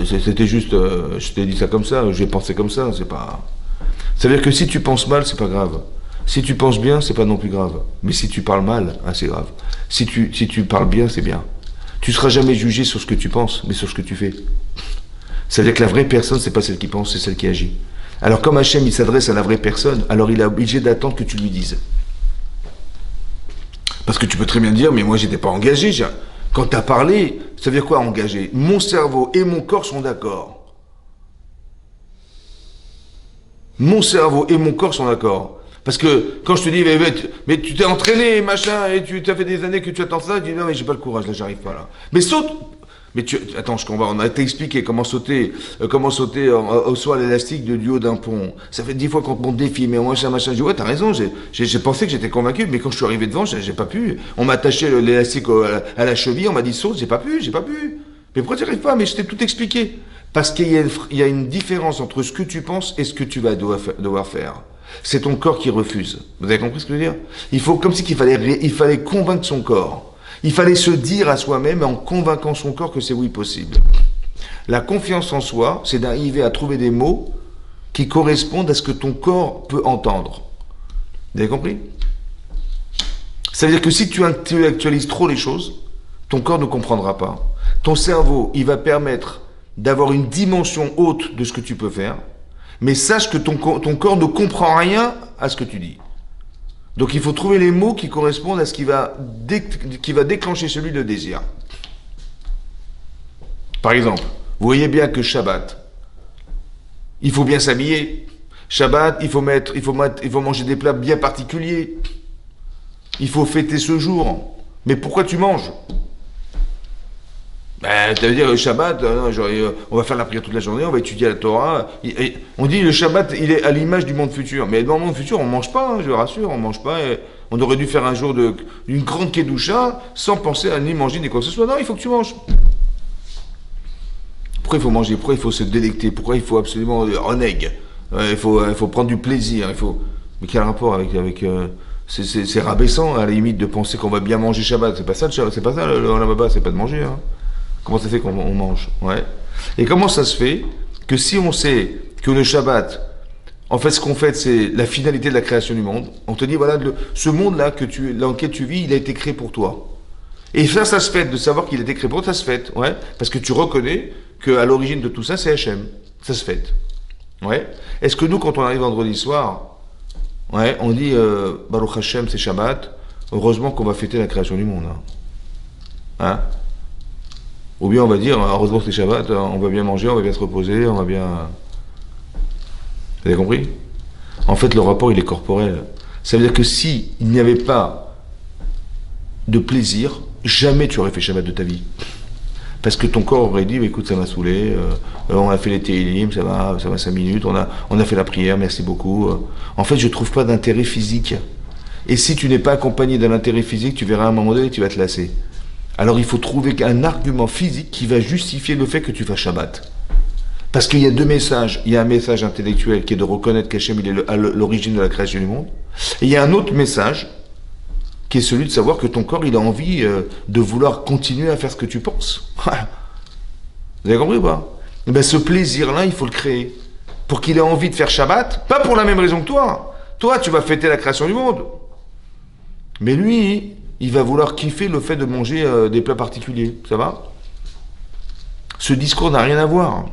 Speaker 1: C'était juste, je t'ai dit ça comme ça, j'ai pensé comme ça, c'est pas. Ça veut dire que si tu penses mal, c'est pas grave. Si tu penses bien, c'est pas non plus grave. Mais si tu parles mal, c'est grave. Si tu parles bien, c'est bien. Tu seras jamais jugé sur ce que tu penses, mais sur ce que tu fais. Ça veut dire que la vraie personne, c'est pas celle qui pense, c'est celle qui agit. Alors comme Hachem, il s'adresse à la vraie personne, alors il est obligé d'attendre que tu lui dises. Parce que tu peux très bien dire, mais moi j'étais pas engagé. Quand tu as parlé, ça veut dire quoi engagé? Mon cerveau et mon corps sont d'accord. Mon cerveau et mon corps sont d'accord. Parce que quand je te dis, mais tu t'es entraîné, machin, et tu as fait des années que tu attends ça, tu dis non, mais j'ai pas le courage, là, j'arrive pas là. Mais saute! Mais attends, on a expliqué comment sauter au saut à l'élastique du haut d'un pont. Ça fait 10 fois qu'on te monte des films, et machin. Je dis, ouais, t'as raison, j'ai pensé que j'étais convaincu, mais quand je suis arrivé devant, j'ai pas pu. On m'a attaché l'élastique à la cheville, on m'a dit saute, j'ai pas pu. Mais pourquoi tu n'y arrives pas? Mais je t'ai tout expliqué. Parce qu'il y a une différence entre ce que tu penses et ce que tu vas devoir faire. C'est ton corps qui refuse. Vous avez compris ce que je veux dire? Il faut, comme si il fallait convaincre son corps. Il fallait se dire à soi-même en convainquant son corps que c'est oui possible. La confiance en soi, c'est d'arriver à trouver des mots qui correspondent à ce que ton corps peut entendre. Vous avez compris? Ça veut dire que si tu intellectualises trop les choses, ton corps ne comprendra pas. Ton cerveau, il va permettre d'avoir une dimension haute de ce que tu peux faire, mais sache que ton corps ne comprend rien à ce que tu dis. Donc il faut trouver les mots qui correspondent à ce qui va déclencher celui de désir. Par exemple, vous voyez bien que Shabbat, il faut bien s'habiller. Shabbat, il faut manger des plats bien particuliers. Il faut fêter ce jour. Mais pourquoi tu manges? Ça veut dire le Shabbat, on va faire la prière toute la journée, on va étudier la Torah. On dit le Shabbat, il est à l'image du monde futur. Mais dans le monde futur, on ne mange pas, je vous rassure, on ne mange pas. On aurait dû faire un jour d'une grande kedusha sans penser à ni manger ni quoi que ce soit. Non, il faut que tu manges. Pourquoi il faut manger? Pourquoi il faut se délecter? Pourquoi il faut absolument renègue? Il faut prendre du plaisir. Mais quel rapport avec c'est rabaissant à la limite de penser qu'on va bien manger Shabbat. C'est pas ça le Shabbat, c'est pas ça le Olam, c'est pas de manger. Hein. Comment ça fait qu'on mange? Ouais. Et comment ça se fait que si on sait que le Shabbat, en fait, ce qu'on fait, c'est la finalité de la création du monde. On te dit, voilà, ce monde-là dans lequel tu vis, il a été créé pour toi. Et ça se fait, de savoir qu'il a été créé pour toi, ça se fait. Ouais. Parce que tu reconnais qu'à l'origine de tout ça, c'est Hachem. Ça se fait. Ouais. Est-ce que nous, quand on arrive vendredi soir, ouais, on dit, Baruch Hashem, c'est Shabbat, heureusement qu'on va fêter la création du monde. Hein? Ou bien on va dire, heureusement que c'est Shabbat, on va bien manger, on va bien se reposer, on va bien... Vous avez compris? En fait, le rapport, il est corporel. Ça veut dire que si il n'y avait pas de plaisir, jamais tu aurais fait Shabbat de ta vie. Parce que ton corps aurait dit, écoute, ça m'a saoulé, on a fait les télim, ça va 5 minutes, on a fait la prière, merci beaucoup. En fait, je ne trouve pas d'intérêt physique. Et si tu n'es pas accompagné d'un intérêt physique, tu verras à un moment donné, tu vas te lasser. Alors il faut trouver un argument physique qui va justifier le fait que tu fasses Shabbat. Parce qu'il y a deux messages. Il y a un message intellectuel qui est de reconnaître qu'Hachem il est à l'origine de la création du monde. Et il y a un autre message qui est celui de savoir que ton corps, il a envie de vouloir continuer à faire ce que tu penses. Vous avez compris ou pas? Et bien, ce plaisir-là, il faut le créer. Pour qu'il ait envie de faire Shabbat, pas pour la même raison que toi. Toi, tu vas fêter la création du monde. Mais lui, il va vouloir kiffer le fait de manger des plats particuliers. Ça va? Ce discours n'a rien à voir.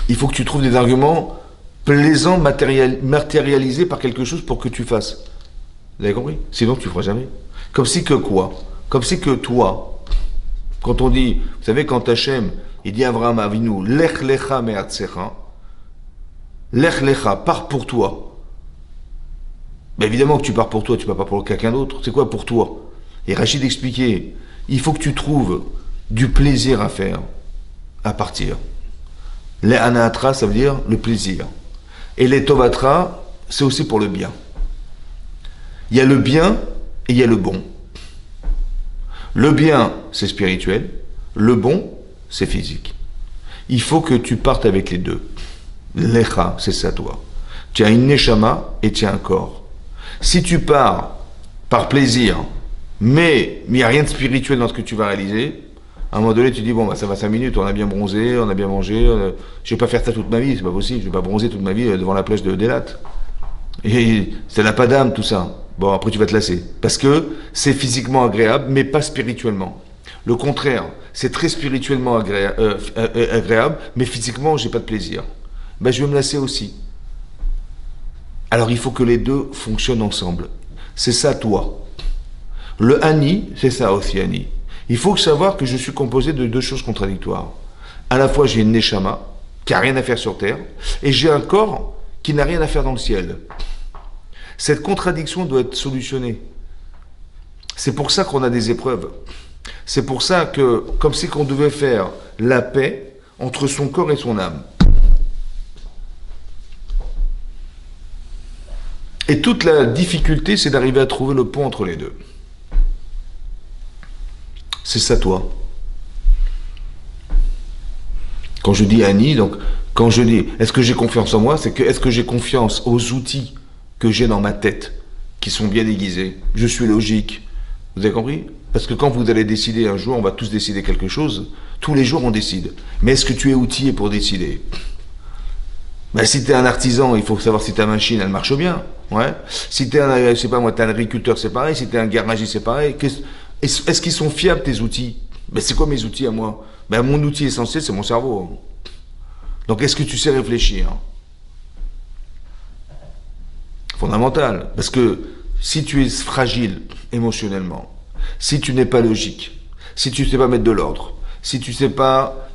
Speaker 1: Il faut que tu trouves des arguments plaisants, matérialisés par quelque chose pour que tu fasses. Vous avez compris? Sinon, tu ne feras jamais. Comme si que quoi? Comme si que toi, quand on dit, vous savez, quand Hachem, il dit à Avraham Avinu, Lech lecha me'atsecha, Lech lecha, pars pour toi. Ben évidemment que tu pars pour toi, tu ne pars pas pour quelqu'un d'autre. C'est quoi pour toi? Et Rachid expliquait, il faut que tu trouves du plaisir à faire, à partir. Les anatra, ça veut dire le plaisir. Et les tovatra, c'est aussi pour le bien. Il y a le bien et il y a le bon. Le bien, c'est spirituel. Le bon, c'est physique. Il faut que tu partes avec les deux. Lecha, c'est ça toi. Tu as une neshama et tu as un corps. Si tu pars par plaisir, mais il n'y a rien de spirituel dans ce que tu vas réaliser, à un moment donné, tu dis, bon, bah, ça va 5 minutes, on a bien bronzé, on a bien mangé, je vais pas faire ça toute ma vie, c'est pas possible, je vais pas bronzer toute ma vie devant la plage de Delat. Et ça n'a pas d'âme, tout ça. Bon, après, tu vas te lasser. Parce que c'est physiquement agréable, mais pas spirituellement. Le contraire, c'est très spirituellement agréable, mais physiquement, j'ai pas de plaisir. Ben, je vais me lasser aussi. Alors, il faut que les deux fonctionnent ensemble. C'est ça, toi. Le Ani, c'est ça aussi, Ani. Il faut savoir que je suis composé de deux choses contradictoires. À la fois, j'ai une Neshama, qui n'a rien à faire sur terre, et j'ai un corps qui n'a rien à faire dans le ciel. Cette contradiction doit être solutionnée. C'est pour ça qu'on a des épreuves. C'est pour ça que, comme si qu'on devait faire la paix entre son corps et son âme. Et toute la difficulté, c'est d'arriver à trouver le pont entre les deux. C'est ça, toi. Quand je dis Annie, donc, quand je dis est-ce que j'ai confiance en moi, c'est que est-ce que j'ai confiance aux outils que j'ai dans ma tête, qui sont bien aiguisés. Je suis logique. Vous avez compris? Parce que quand vous allez décider un jour, on va tous décider quelque chose, tous les jours on décide. Mais est-ce que tu es outillé pour décider? Ben, si tu es un artisan, il faut savoir si ta machine, elle marche bien. Ouais. Si tu es un, je sais pas moi, t'es un agriculteur, c'est pareil. Si tu es un garagiste, c'est pareil. Est-ce qu'ils sont fiables, tes outils? Ben, c'est quoi mes outils à moi? Ben, mon outil essentiel, c'est mon cerveau. Donc, est-ce que tu sais réfléchir? Fondamental. Parce que si tu es fragile émotionnellement, si tu n'es pas logique, si tu ne sais pas mettre de l'ordre, si tu ne sais pas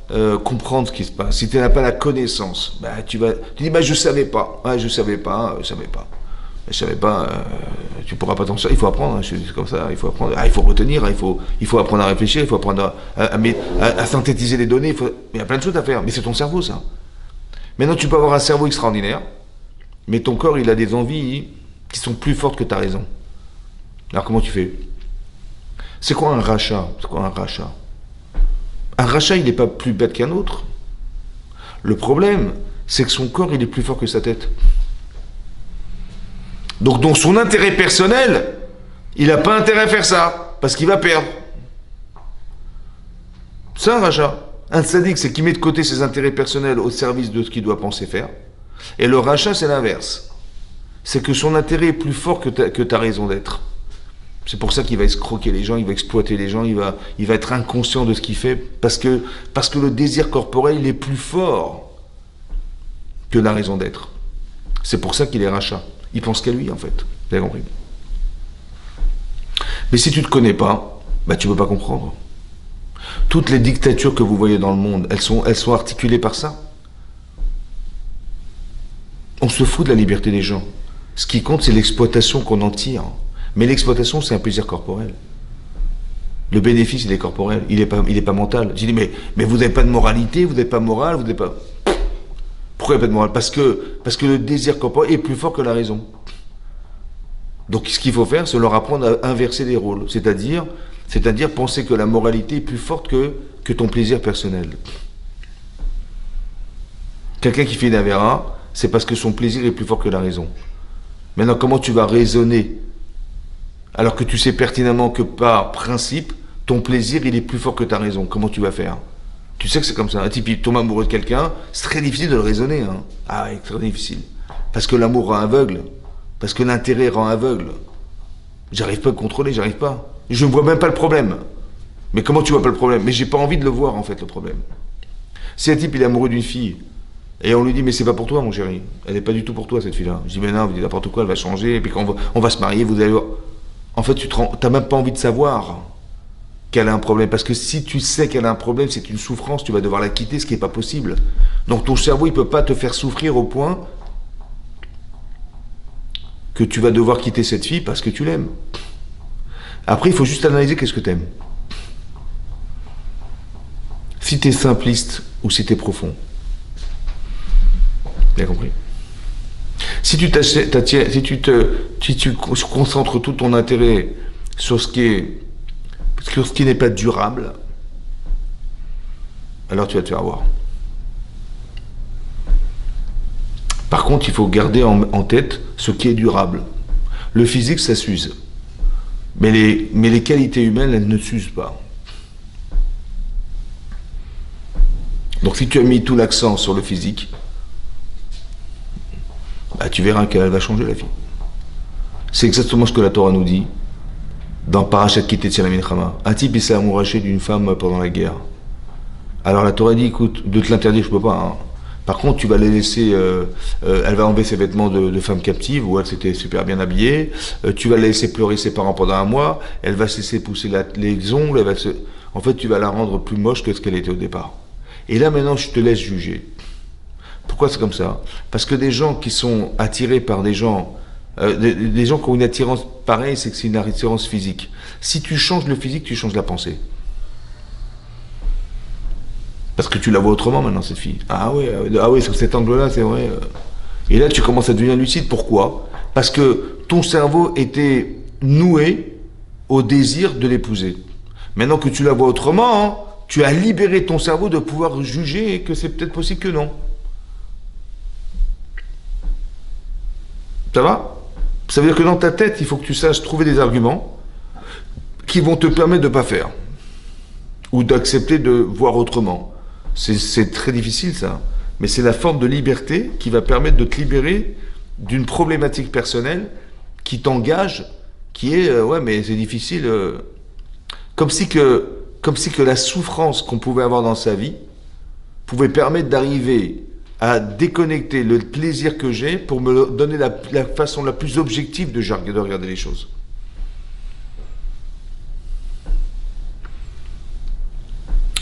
Speaker 1: comprendre ce qui se passe, si tu n'as pas la connaissance, bah, tu dis bah, je ne savais pas. Ouais, je ne savais pas. Tu ne pourras pas t'en sortir. Il faut apprendre, c'est comme ça, il faut apprendre. Ah, il faut retenir, il faut apprendre à réfléchir, il faut apprendre à synthétiser les données. Il y a plein de choses à faire, mais c'est ton cerveau, ça. Maintenant, tu peux avoir un cerveau extraordinaire, mais ton corps, il a des envies qui sont plus fortes que ta raison. Alors, comment tu fais? C'est quoi un rachat? Un rachat, il n'est pas plus bête qu'un autre. Le problème, c'est que son corps, il est plus fort que sa tête. Donc, dans son intérêt personnel, il n'a pas intérêt à faire ça, parce qu'il va perdre. C'est un rachat. Un sadique, c'est qu'il met de côté ses intérêts personnels au service de ce qu'il doit penser faire. Et le rachat, c'est l'inverse. C'est que son intérêt est plus fort que ta raison d'être. C'est pour ça qu'il va escroquer les gens, il va exploiter les gens, il va être inconscient de ce qu'il fait, parce que le désir corporel, il est plus fort que la raison d'être. C'est pour ça qu'il est rachat. Il pense qu'à lui, en fait. Vous avez compris? Mais si tu ne te connais pas, bah, tu ne peux pas comprendre. Toutes les dictatures que vous voyez dans le monde, elles sont articulées par ça. On se fout de la liberté des gens. Ce qui compte, c'est l'exploitation qu'on en tire. Mais l'exploitation, c'est un plaisir corporel. Le bénéfice, il est corporel, il est pas mental. Je dis, mais vous n'avez pas de moralité, vous n'êtes pas moral, vous n'avez pas... Pourquoi il n'y a pas de morale? Parce que le désir corporel est plus fort que la raison. Donc ce qu'il faut faire, c'est leur apprendre à inverser les rôles. C'est-à-dire penser que la moralité est plus forte que ton plaisir personnel. Quelqu'un qui fait une avéra, c'est parce que son plaisir est plus fort que la raison. Maintenant, comment tu vas raisonner Alors que tu sais pertinemment que par principe, ton plaisir, il est plus fort que ta raison. Comment tu vas faire? Tu sais que c'est comme ça. Un type, il tombe amoureux de quelqu'un, c'est très difficile de le raisonner. Hein. Ah oui, très difficile. Parce que l'amour rend aveugle. Parce que l'intérêt rend aveugle. J'arrive pas à le contrôler, j'arrive pas. Je ne vois même pas le problème. Mais comment tu vois pas le problème? Mais j'ai pas envie de le voir, en fait, le problème. Si un type, il est amoureux d'une fille, et on lui dit, mais c'est pas pour toi, mon chéri. Elle n'est pas du tout pour toi, cette fille-là. Je dis, mais non, vous dites n'importe quoi, elle va changer, et puis quand on va se marier, vous allez voir. En fait, tu n'as même pas envie de savoir qu'elle a un problème. Parce que si tu sais qu'elle a un problème, c'est une souffrance, tu vas devoir la quitter, ce qui n'est pas possible. Donc ton cerveau, il ne peut pas te faire souffrir au point que tu vas devoir quitter cette fille parce que tu l'aimes. Après, il faut juste analyser qu'est-ce que tu aimes. Si tu es simpliste ou si tu es profond. Bien compris. Si tu concentres tout ton intérêt sur ce qui n'est pas durable, alors tu vas te faire avoir. Par contre, il faut garder en tête ce qui est durable. Le physique, ça s'use. Mais les qualités humaines, elles ne s'usent pas. Donc si tu as mis tout l'accent sur le physique, bah, tu verras qu'elle va changer la vie. C'est exactement ce que la Torah nous dit dans Parashat Kitei Tzia Milchama. Un type, il s'est amouraché d'une femme pendant la guerre. Alors la Torah dit, écoute, de te l'interdire, je peux pas. Hein. Par contre, tu vas les laisser, elle va enlever ses vêtements de femme captive, où elle s'était super bien habillée, tu vas la laisser pleurer ses parents pendant un mois, elle va se laisser pousser les ongles, en fait, tu vas la rendre plus moche que ce qu'elle était au départ. Et là, maintenant, je te laisse juger. Pourquoi c'est comme ça? Parce que des gens qui sont attirés par des gens, des gens qui ont une attirance pareille, c'est que c'est une attirance physique. Si tu changes le physique, tu changes la pensée. Parce que tu la vois autrement maintenant, cette fille. Ah oui, sur cet angle-là, c'est vrai. Et là, tu commences à devenir lucide. Pourquoi? Parce que ton cerveau était noué au désir de l'épouser. Maintenant que tu la vois autrement, hein, tu as libéré ton cerveau de pouvoir juger que c'est peut-être possible que non. Ça va? Ça veut dire que dans ta tête, il faut que tu saches trouver des arguments qui vont te permettre de ne pas faire. Ou d'accepter de voir autrement. C'est très difficile ça. Mais c'est la forme de liberté qui va permettre de te libérer d'une problématique personnelle qui t'engage, qui est, ouais mais c'est difficile. Comme si que la souffrance qu'on pouvait avoir dans sa vie pouvait permettre d'arriver à déconnecter le plaisir que j'ai pour me donner la façon la plus objective de regarder les choses.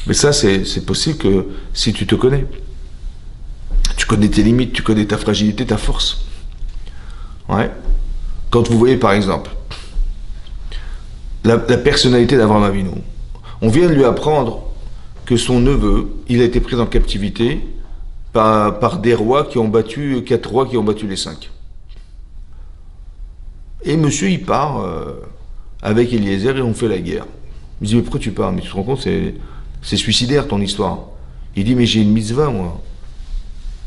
Speaker 1: Mais ça, c'est possible que si tu te connais. Tu connais tes limites, tu connais ta fragilité, ta force. Ouais. Quand vous voyez, par exemple, la personnalité d'Avraham Avinu, on vient de lui apprendre que son neveu, il a été pris en captivité par des rois qui ont battu, 4 rois qui ont battu les 5. Et monsieur, il part avec Eliezer et on fait la guerre. Il dit, mais pourquoi tu pars? Mais tu te rends compte, c'est suicidaire ton histoire. Il dit, mais j'ai une mitzvah, moi.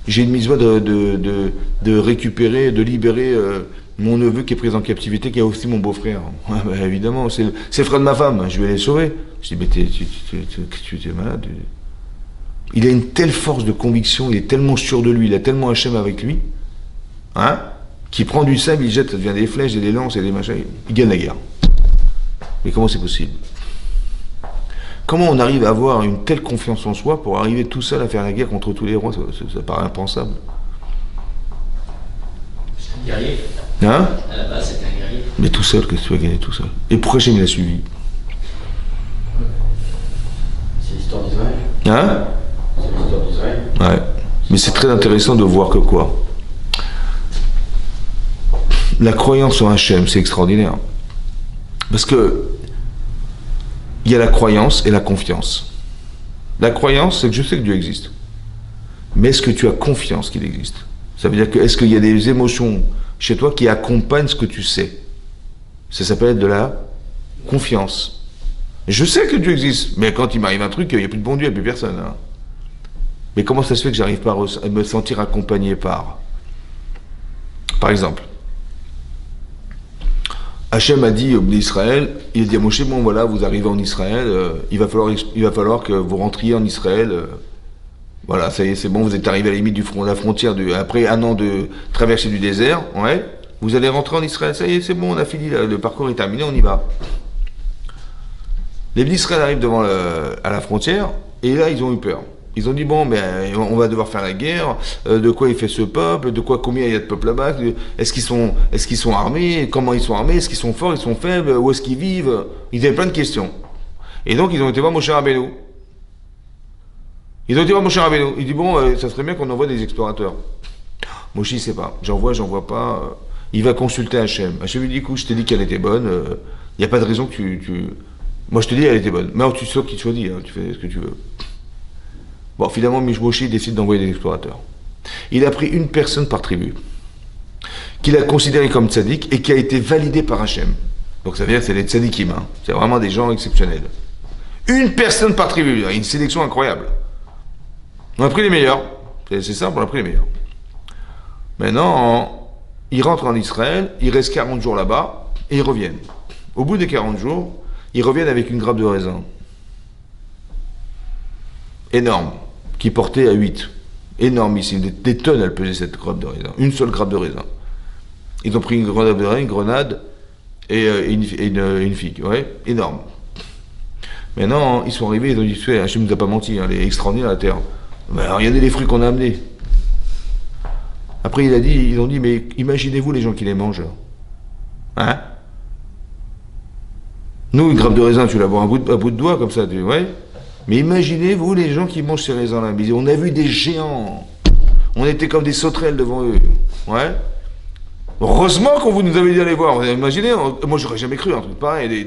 Speaker 1: J'ai une mitzvah de récupérer, de libérer mon neveu qui est pris en captivité, qui a aussi mon beau-frère. Ouais, bah, évidemment, c'est le frère de ma femme, je vais les sauver. Je dis, mais tu es malade. Il a une telle force de conviction, il est tellement sûr de lui, il a tellement Hachem avec lui, hein, qu'il prend du sable, il jette, ça devient des flèches et des lances et des machins, il gagne la guerre. Mais comment c'est possible? Comment on arrive à avoir une telle confiance en soi pour arriver tout seul à faire la guerre contre tous les rois? Ça paraît impensable.
Speaker 2: C'est un guerrier.
Speaker 1: Hein?
Speaker 2: À la base, c'est un guerrier.
Speaker 1: Mais tout seul, qu'est-ce que tu vas gagner tout seul? Et pourquoi Hachem l'a suivi?
Speaker 3: C'est l'histoire d'Israël.
Speaker 1: Hein?
Speaker 3: C'est l'histoire d'Israël.
Speaker 1: Ouais. Mais c'est très intéressant de voir que quoi? La croyance en Hachem, c'est extraordinaire. Parce que il y a la croyance et la confiance. La croyance, c'est que je sais que Dieu existe. Mais est-ce que tu as confiance qu'il existe? Ça veut dire que est-ce qu'il y a des émotions chez toi qui accompagnent ce que tu sais? Ça s'appelle de la confiance. Je sais que Dieu existe, mais quand il m'arrive un truc, il n'y a plus de bon Dieu, il n'y a plus personne. Hein. Mais comment ça se fait que j'arrive pas à me sentir accompagné par exemple, Hachem a dit au Bnei Israël, il a dit à Moshe, bon voilà, vous arrivez en Israël, il va falloir que vous rentriez en Israël. Voilà, ça y est, c'est bon, vous êtes arrivé à la limite du front, la frontière, après un an de traversée du désert, ouais, vous allez rentrer en Israël, ça y est, c'est bon, on a fini, le parcours est terminé, on y va. Les Bnei Israël arrivent à la frontière, et là, ils ont eu peur. Ils ont dit, bon, ben, on va devoir faire la guerre, de quoi il fait ce peuple, combien il y a de peuple là-bas, est-ce qu'ils sont armés, comment ils sont armés, est-ce qu'ils sont forts, ils sont faibles, où est-ce qu'ils vivent, ils avaient plein de questions. Et donc, ils ont été voir Moshe Rabbeinu. Ils ont été voir Moshe Rabbeinu. Il dit, bon, ça serait bien qu'on envoie des explorateurs. Moshe, il sait pas, j'envoie pas, il va consulter Hachem. Hachem lui dit, écoute, je t'ai dit qu'elle était bonne, il n'y a pas de raison que Moi, je te dis, elle était bonne. Mais alors, tu sais qui choisit, hein, tu fais ce que tu veux. Bon, finalement, Moshe décide d'envoyer des explorateurs. Il a pris une personne par tribu, qu'il a considéré comme tzaddik et qui a été validé par Hachem. Donc ça veut dire que c'est des tzaddikim, hein. C'est vraiment des gens exceptionnels. Une personne par tribu, une sélection incroyable. On a pris les meilleurs. C'est simple, on a pris les meilleurs. Maintenant, ils rentrent en Israël, ils restent 40 jours là-bas, et ils reviennent. Au bout des 40 jours, ils reviennent avec une grappe de raisin. Énorme. Qui portait à 8. Énormissime. Des tonnes, elle pesait cette grappe de raisin. Une seule grappe de raisin. Ils ont pris une grenade de raisin, une grenade et une figue. Ouais, énorme. Maintenant, ils sont arrivés, ils ont dit, Hachem ne nous a pas menti, hein, elle est extraordinaire la terre. Mais regardez les fruits qu'on a amenés. Après, ils ont dit, mais imaginez-vous les gens qui les mangent. Hein? Nous, une grappe de raisin, tu la vois à bout de doigt, comme ça, ouais. Mais imaginez-vous les gens qui mangent ces raisins-là. On a vu des géants. On était comme des sauterelles devant eux. Ouais. Heureusement qu'on vous nous avait dit d'aller voir. Imaginez, moi j'aurais jamais cru un truc pareil.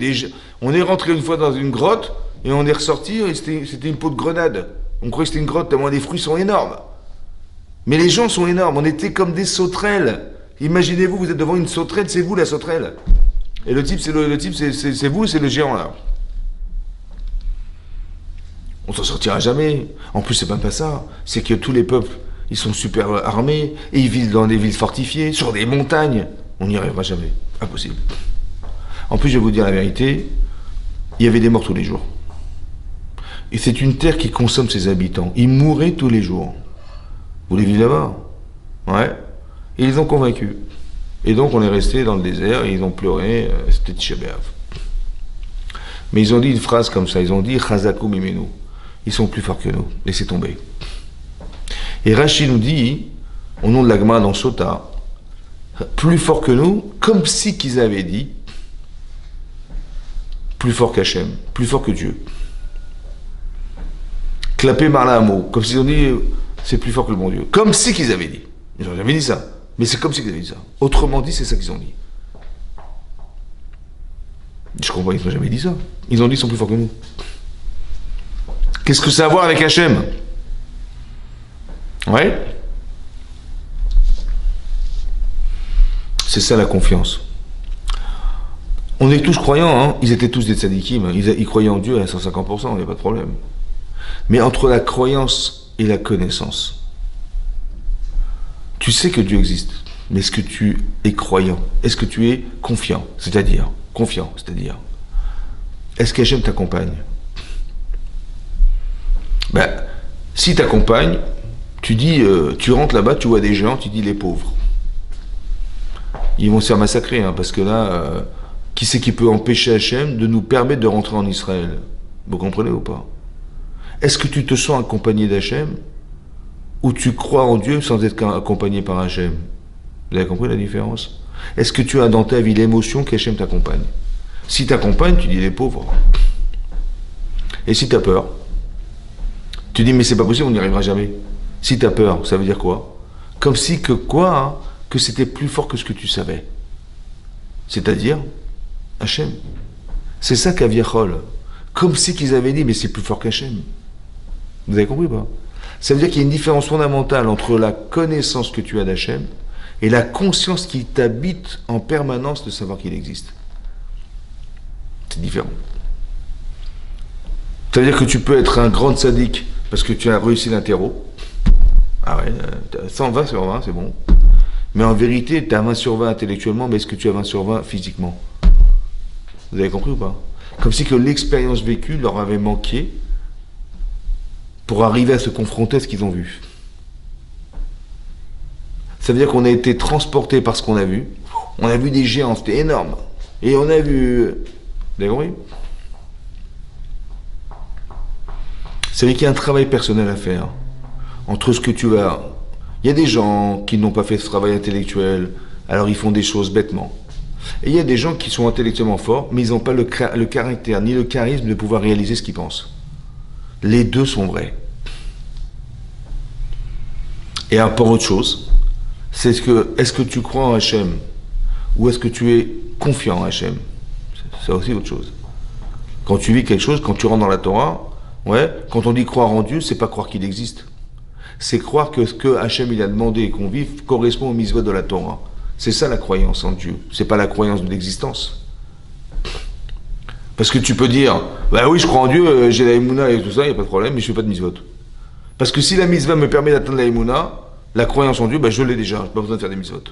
Speaker 1: On est rentré une fois dans une grotte et on est ressorti et c'était une peau de grenade. On croyait que c'était une grotte tellement les fruits sont énormes. Mais les gens sont énormes. On était comme des sauterelles. Imaginez-vous, vous êtes devant une sauterelle, c'est vous la sauterelle. Et le type, c'est vous, c'est le géant là. On s'en sortira jamais. En plus, c'est même pas ça. C'est que tous les peuples, ils sont super armés et ils vivent dans des villes fortifiées, sur des montagnes. On n'y arrivera jamais. Impossible. En plus, je vais vous dire la vérité, il y avait des morts tous les jours. Et c'est une terre qui consomme ses habitants. Ils mouraient tous les jours. Vous voulez vivre là-bas? Ouais. Et ils ont convaincu. Et donc, on est resté dans le désert et ils ont pleuré. C'était Tisha B'Av. Mais ils ont dit une phrase comme ça. Ils ont dit Chazakou Mimenu. Ils sont plus forts que nous. Laissez tomber. Et Rachid nous dit, au nom de l'Agma dans Sota, plus fort que nous, comme si qu'ils avaient dit, plus fort qu'Hachem, plus fort que Dieu. Clapé par un mot, comme s'ils ont dit, c'est plus fort que le bon Dieu. Comme si qu'ils avaient dit. Ils n'ont jamais dit ça. Mais c'est comme si qu'ils avaient dit ça. Autrement dit, c'est ça qu'ils ont dit. Je comprends, ils n'ont jamais dit ça. Ils ont dit, ils sont plus forts que nous. Qu'est-ce que ça a à voir avec Hachem? Ouais. C'est ça la confiance. On est tous croyants, hein. Ils étaient tous des tzadikim, ils croyaient en Dieu à 150%, il n'y a pas de problème. Mais entre la croyance et la connaissance, tu sais que Dieu existe, mais est-ce que tu es croyant? Est-ce que tu es confiant? C'est-à-dire, est-ce qu'Hachem t'accompagne? Ben, si t'accompagne, tu dis, tu rentres là-bas, tu vois des gens, tu dis les pauvres. Ils vont se faire massacrer, hein, parce que là, qui c'est qui peut empêcher Hachem de nous permettre de rentrer en Israël? Vous comprenez ou pas? Est-ce que tu te sens accompagné d'Hachem, ou tu crois en Dieu sans être accompagné par Hachem? Vous avez compris la différence? Est-ce que tu as dans ta vie l'émotion qu'Hachem t'accompagne? Si t'accompagne, tu dis les pauvres. Et si t'as peur, tu dis mais c'est pas possible, on n'y arrivera jamais. Si t'as peur, ça veut dire quoi? Comme si que quoi, hein, que c'était plus fort que ce que tu savais. C'est-à-dire Hachem. C'est ça qu'Aviachol. Comme si qu'ils avaient dit mais c'est plus fort qu'Hachem. Vous avez compris ou pas? Ça veut dire qu'il y a une différence fondamentale entre la connaissance que tu as d'Hachem et la conscience qui t'habite en permanence de savoir qu'il existe. C'est différent. Ça veut dire que tu peux être un grand tzaddik parce que tu as réussi l'interro. Ah ouais, 120 sur 20, c'est bon. Mais en vérité, tu as 20 sur 20 intellectuellement, mais est-ce que tu as 20 sur 20 physiquement? Vous avez compris ou pas? Comme si que l'expérience vécue leur avait manqué pour arriver à se confronter à ce qu'ils ont vu. Ça veut dire qu'on a été transporté par ce qu'on a vu. On a vu des géants, c'était énorme. Et on a vu... Vous avez compris? Ça veut dire qu'il y a un travail personnel à faire. Entre ce que tu as... Il y a des gens qui n'ont pas fait ce travail intellectuel, alors ils font des choses bêtement. Et il y a des gens qui sont intellectuellement forts, mais ils n'ont pas le caractère ni le charisme de pouvoir réaliser ce qu'ils pensent. Les deux sont vrais. Et encore autre chose, c'est est-ce que tu crois en Hachem ou est-ce que tu es confiant en Hachem? C'est aussi autre chose. Quand tu vis quelque chose, quand tu rentres dans la Torah, ouais, quand on dit croire en Dieu, c'est pas croire qu'il existe. C'est croire que ce que Hachem il a demandé et qu'on vive correspond au mitzvot de la Torah. C'est ça la croyance en Dieu. C'est pas la croyance de l'existence. Parce que tu peux dire, bah oui, je crois en Dieu, j'ai la Emouna et tout ça, il n'y a pas de problème, mais je fais pas de mitzvot. Parce que si la mitzvah me permet d'atteindre la Emouna, la croyance en Dieu, bah je l'ai déjà, j'ai pas besoin de faire des mitzvot.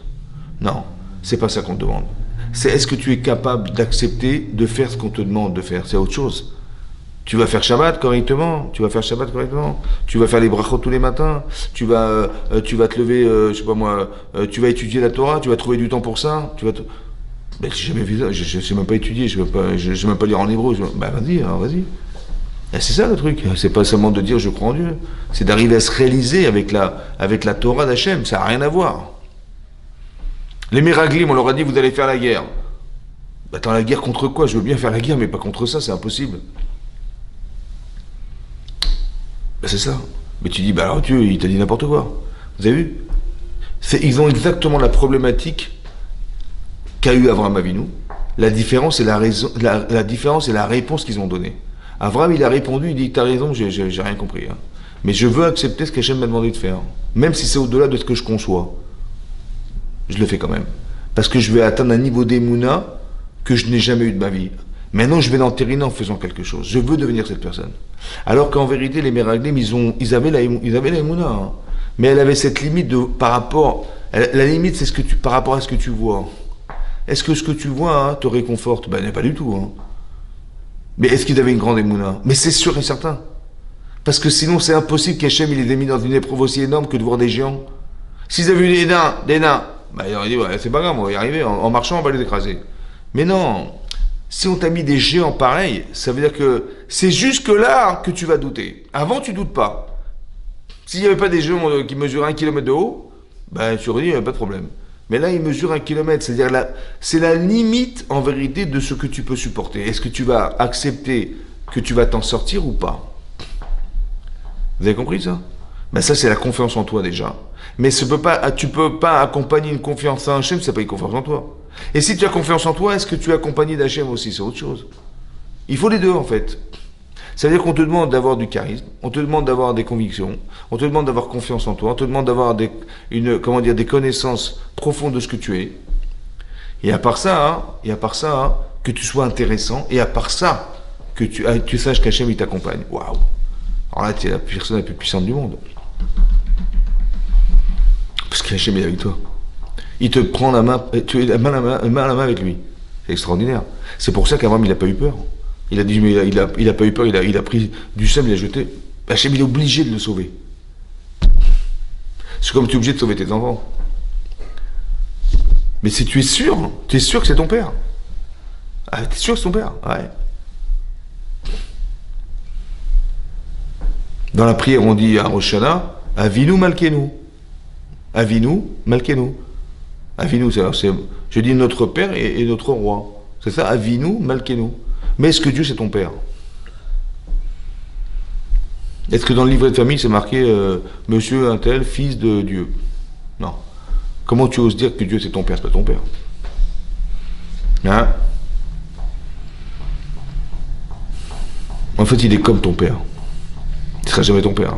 Speaker 1: Non, c'est pas ça qu'on te demande. C'est est-ce que tu es capable d'accepter de faire ce qu'on te demande de faire? C'est autre chose. Tu vas faire Shabbat correctement, tu vas faire les brachot tous les matins, tu vas te lever, je sais pas moi, tu vas étudier la Torah, tu vas trouver du temps pour ça, ben, j'ai jamais vu ça, je sais même pas étudier, je sais même pas lire en hébreu, ben vas-y, alors vas-y. Et c'est ça le truc, c'est pas seulement de dire je crois en Dieu, c'est d'arriver à se réaliser avec la Torah d'Hachem, ça n'a rien à voir. Les Meraglim, on leur a dit vous allez faire la guerre. Ben, attends, la guerre contre quoi? Je veux bien faire la guerre, mais pas contre ça, c'est impossible. Ben c'est ça. Mais tu dis, bah alors Dieu, il t'a dit n'importe quoi. Vous avez vu? Ils ont exactement la problématique qu'a eu Avraham Avinu. La différence est la différence est la réponse qu'ils ont donnée. Avraham, il a répondu, il dit, t'as raison, j'ai rien compris. Hein. Mais je veux accepter ce qu'Hachem m'a demandé de faire. Même si c'est au-delà de ce que je conçois. Je le fais quand même. Parce que je vais atteindre un niveau d'émouna que je n'ai jamais eu de ma vie. Maintenant, je vais l'entériner en faisant quelque chose. Je veux devenir cette personne. Alors qu'en vérité, les Meraglim, ils avaient la Emouna. Hein. Mais elle avait cette limite par rapport... La limite, c'est par rapport à ce que tu vois. Est-ce que ce que tu vois hein, te réconforte? Ben, pas du tout. Hein. Mais est-ce qu'ils avaient une grande Emouna? Mais c'est sûr et certain. Parce que sinon, c'est impossible qu'Hachem il les ait mis dans une épreuve aussi énorme que de voir des géants. S'ils avaient vu des nains, ben, ils auraient dit, ouais, c'est pas grave, on va y arriver. En marchant, on va les écraser. Mais non... Si on t'a mis des géants pareils, ça veut dire que c'est jusque là que tu vas douter. Avant, tu doutes pas. S'il n'y avait pas des géants qui mesuraient 1 kilomètre de haut, ben tu aurais dit, il n'y a pas de problème. Mais là, ils mesurent 1 kilomètre, c'est-à-dire c'est la limite en vérité de ce que tu peux supporter. Est-ce que tu vas accepter que tu vas t'en sortir ou pas? Vous avez compris ça? Ben ça, c'est la confiance en toi déjà. Mais tu peux pas accompagner une confiance en Hachem, c'est pas une confiance en toi. Et si tu as confiance en toi, est-ce que tu es accompagné d'Hachem aussi? C'est autre chose. Il faut les deux en fait. Ça veut dire qu'on te demande d'avoir du charisme, on te demande d'avoir des convictions, on te demande d'avoir confiance en toi, on te demande d'avoir des connaissances profondes de ce que tu es. Et à part ça, que tu sois intéressant, et à part ça, que tu saches qu'Hachem il t'accompagne. Waouh! Alors là, tu es la personne la plus puissante du monde. Parce qu'Hachem est avec toi. Il te prend la main, tu es la main à la main avec lui. C'est extraordinaire. C'est pour ça qu'Abraham, il n'a pas eu peur. Il a dit, mais il a pas eu peur, il a pris du sel, il l'a jeté. Hachem, il est obligé de le sauver. C'est comme tu es obligé de sauver tes enfants. Mais si tu es sûr que c'est ton père. Ah, tu es sûr que c'est ton père? Ouais. Dans la prière, on dit à Rosh Hashanah, Avinu Malkenu. Avinu Malkenu. Avinu, je dis notre père et notre roi. C'est ça, Avinu Malkenu. Mais est-ce que Dieu c'est ton père? Est-ce que dans le livret de famille c'est marqué Monsieur un tel, fils de Dieu? Non. Comment tu oses dire que Dieu c'est ton père? C'est pas ton père. Hein? En fait, il est comme ton père. Il ne sera jamais ton père.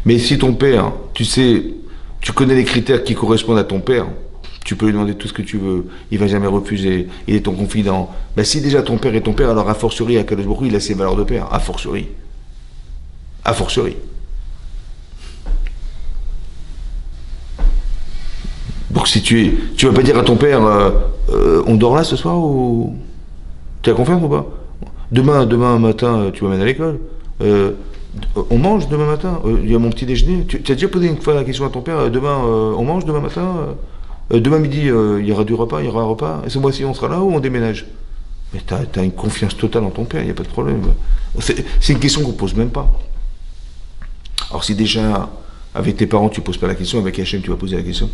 Speaker 1: Mais si ton père, tu connais les critères qui correspondent à ton père, tu peux lui demander tout ce que tu veux, il va jamais refuser, il est ton confident. Ben si déjà ton père est ton père, alors a fortiori, à Kadosh Baruch Hu, il a ses valeurs de père, a fortiori. A fortiori. Donc si tu vas pas dire à ton père, on dort là ce soir ou... Tu as confiance ou pas? Demain matin, tu m'amènes à l'école. On mange demain matin. Il y a mon petit déjeuner. Tu as déjà posé une fois la question à ton père, demain, on mange demain matin? Demain midi, il y aura du repas, il y aura un repas. Et ce mois-ci, on sera là ou on déménage? Mais tu as une confiance totale en ton père, il n'y a pas de problème. C'est une question qu'on ne pose même pas. Alors si déjà, avec tes parents, tu ne poses pas la question, avec Hachem, tu vas poser la question.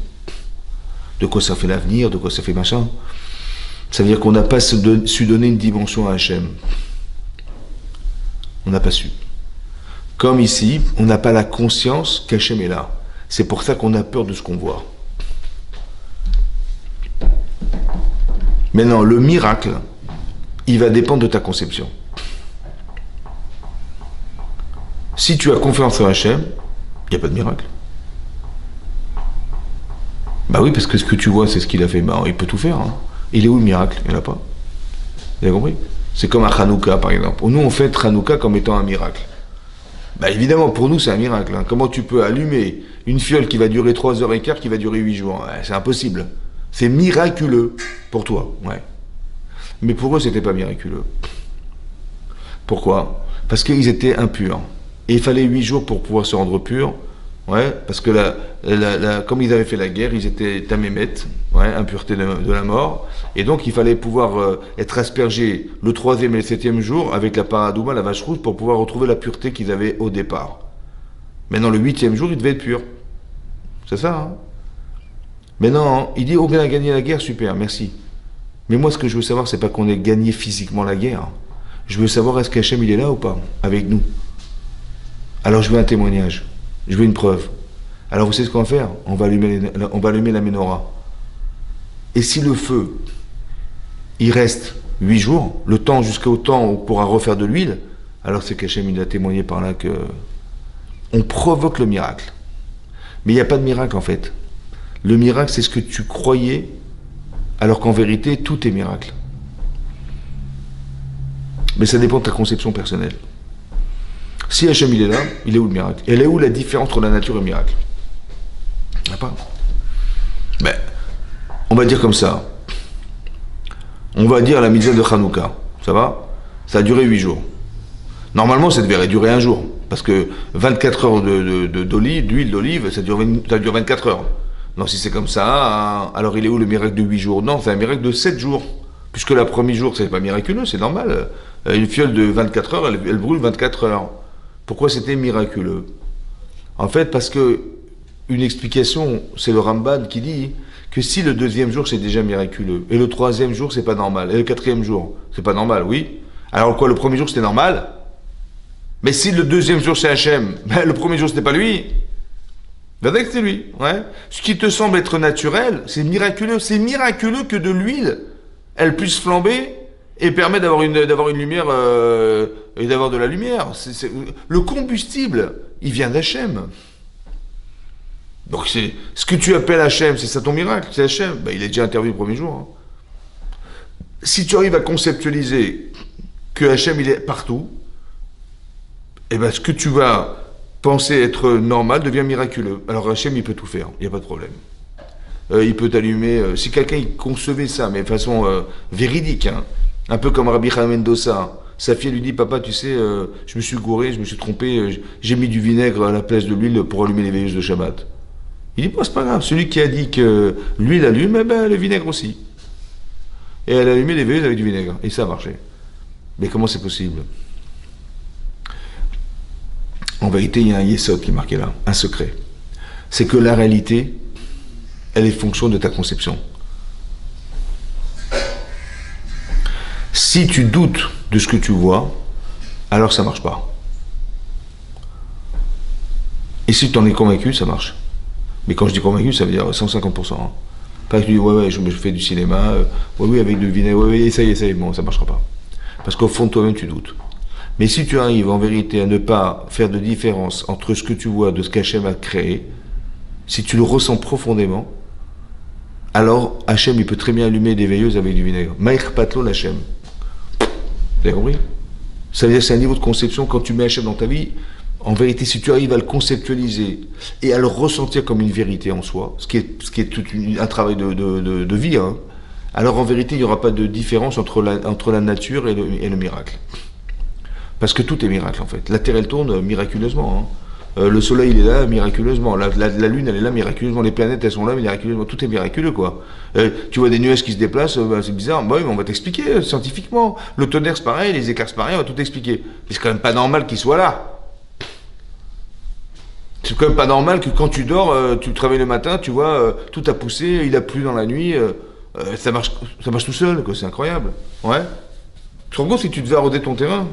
Speaker 1: De quoi ça fait l'avenir, de quoi ça fait machin. Ça veut dire qu'on n'a pas su donner une dimension à Hachem. On n'a pas su. Comme ici, on n'a pas la conscience qu'Hachem est là. C'est pour ça qu'on a peur de ce qu'on voit. Maintenant, le miracle, il va dépendre de ta conception. Si tu as confiance en Hachem, il n'y a pas de miracle. Bah oui, parce que ce que tu vois, c'est ce qu'il a fait. Bah, il peut tout faire. Hein. Il est où le miracle? Il n'y en a pas. Vous avez compris? C'est comme à Hanouka, par exemple. Nous, on fait Hanouka comme étant un miracle. Bah évidemment, pour nous, c'est un miracle. Hein. Comment tu peux allumer une fiole qui va durer 3h15, qui va durer 8 jours? Ouais, c'est impossible. C'est miraculeux pour toi. Ouais. Mais pour eux, c'était pas miraculeux. Pourquoi? Parce qu'ils étaient impurs. Et il fallait 8 jours pour pouvoir se rendre purs. Ouais, parce que comme ils avaient fait la guerre, ils étaient tamémet, ouais, impureté de la mort. Et donc, il fallait pouvoir être aspergés le 3e et le 7e jour avec la paradouma, la vache rouge, pour pouvoir retrouver la pureté qu'ils avaient au départ. Maintenant, le 8e jour, ils devaient être purs. C'est ça, hein? Maintenant, il dit, on a gagné la guerre, super, merci. Mais moi, ce que je veux savoir, c'est pas qu'on ait gagné physiquement la guerre. Je veux savoir, est-ce qu'Hachem, il est là ou pas, avec nous? Alors, je veux un témoignage. Je veux une preuve. Alors, vous savez ce qu'on va faire? On va allumer la menorah. Et si le feu, il reste 8 jours, le temps jusqu'au temps où on pourra refaire de l'huile, alors c'est qu'Hachem, il a témoigné par là que on provoque le miracle. Mais il n'y a pas de miracle, en fait. Le miracle, c'est ce que tu croyais, alors qu'en vérité, tout est miracle. Mais ça dépend de ta conception personnelle. Si Hachem il est là, il est où le miracle? Elle est où la différence entre la nature et le miracle? Il n'y a pas. Ben, on va dire comme ça. On va dire la mitzvah de Hanouka. Ça va? Ça a duré 8 jours. Normalement, ça devrait durer 1 jour. Parce que 24 heures d'huile d'olive, ça dure 24 heures. Non, si c'est comme ça, alors il est où le miracle de 8 jours? Non, c'est un miracle de 7 jours. Puisque le premier jour, c'est pas miraculeux, c'est normal. Une fiole de 24 heures, elle brûle 24 heures. Pourquoi c'était miraculeux? En fait, parce que une explication, c'est le Ramban qui dit que si le 2e jour c'est déjà miraculeux, et le 3e jour c'est pas normal, et le 4e jour c'est pas normal, oui. Alors quoi, le premier jour c'était normal? Mais si le 2e jour c'est Hachem, ben le premier jour c'était pas lui. Ben que c'est lui, ouais. Ce qui te semble être naturel, c'est miraculeux. C'est miraculeux que de l'huile, elle puisse flamber et permet d'avoir une lumière et d'avoir de la lumière. Le combustible, il vient d'Hachem. Donc c'est ce que tu appelles Hachem, c'est ça ton miracle, c'est Hachem. Ben, il est déjà intervenu le premier jour. Hein. Si tu arrives à conceptualiser que Hachem il est partout, et ben ce que tu vas penser être normal devient miraculeux. Alors Hachem il peut tout faire, il n'y a pas de problème. Il peut t'allumer. Si quelqu'un il concevait ça, mais de façon véridique, hein, un peu comme Rabbi Chaim Mendoza, sa fille lui dit, papa, tu sais, je me suis gouré, je me suis trompé, j'ai mis du vinaigre à la place de l'huile pour allumer les veilleuses de Shabbat. Il dit, bon, c'est pas grave, celui qui a dit que l'huile allume, eh ben, le vinaigre aussi. Et elle a allumé les veilleuses avec du vinaigre, et ça a marché. Mais comment c'est possible? En vérité, il y a un yesod qui est marqué là, un secret. C'est que la réalité, elle est fonction de ta conception. Si tu doutes de ce que tu vois, alors ça ne marche pas. Et si tu en es convaincu, ça marche. Mais quand je dis convaincu, ça veut dire 150%. Hein. Pas que tu dis, ouais, je fais du cinéma, oui, avec du vinaigre, ouais, essaye, bon, ça ne marchera pas. Parce qu'au fond de toi-même, tu doutes. Mais si tu arrives en vérité à ne pas faire de différence entre ce que tu vois de ce qu'Hachem a créé, si tu le ressens profondément, alors Hachem, il peut très bien allumer des veilleuses avec du vinaigre. Maïr patlo l'Hachem. Vous avez compris? Ça veut dire que c'est un niveau de conception, quand tu mets Hachem dans ta vie, en vérité, si tu arrives à le conceptualiser et à le ressentir comme une vérité en soi, ce qui est tout un travail de vie, hein, alors en vérité, il n'y aura pas de différence entre la nature et le miracle. Parce que tout est miracle, en fait. La Terre, elle tourne miraculeusement. Le Soleil, il est là miraculeusement. La Lune, elle est là miraculeusement. Les planètes, elles sont là miraculeusement. Tout est miraculeux, quoi. Tu vois des nuages qui se déplacent, c'est bizarre. Bah oui, mais on va t'expliquer scientifiquement. Le tonnerre, c'est pareil, les éclairs, c'est pareil, on va tout expliquer. Mais c'est quand même pas normal qu'ils soient là. C'est quand même pas normal que quand tu dors, tu te réveilles le matin, tu vois, tout a poussé, il a plu dans la nuit, ça marche tout seul, quoi, c'est incroyable. Ouais. Tu te rends compte si tu devais arroser ton terrain,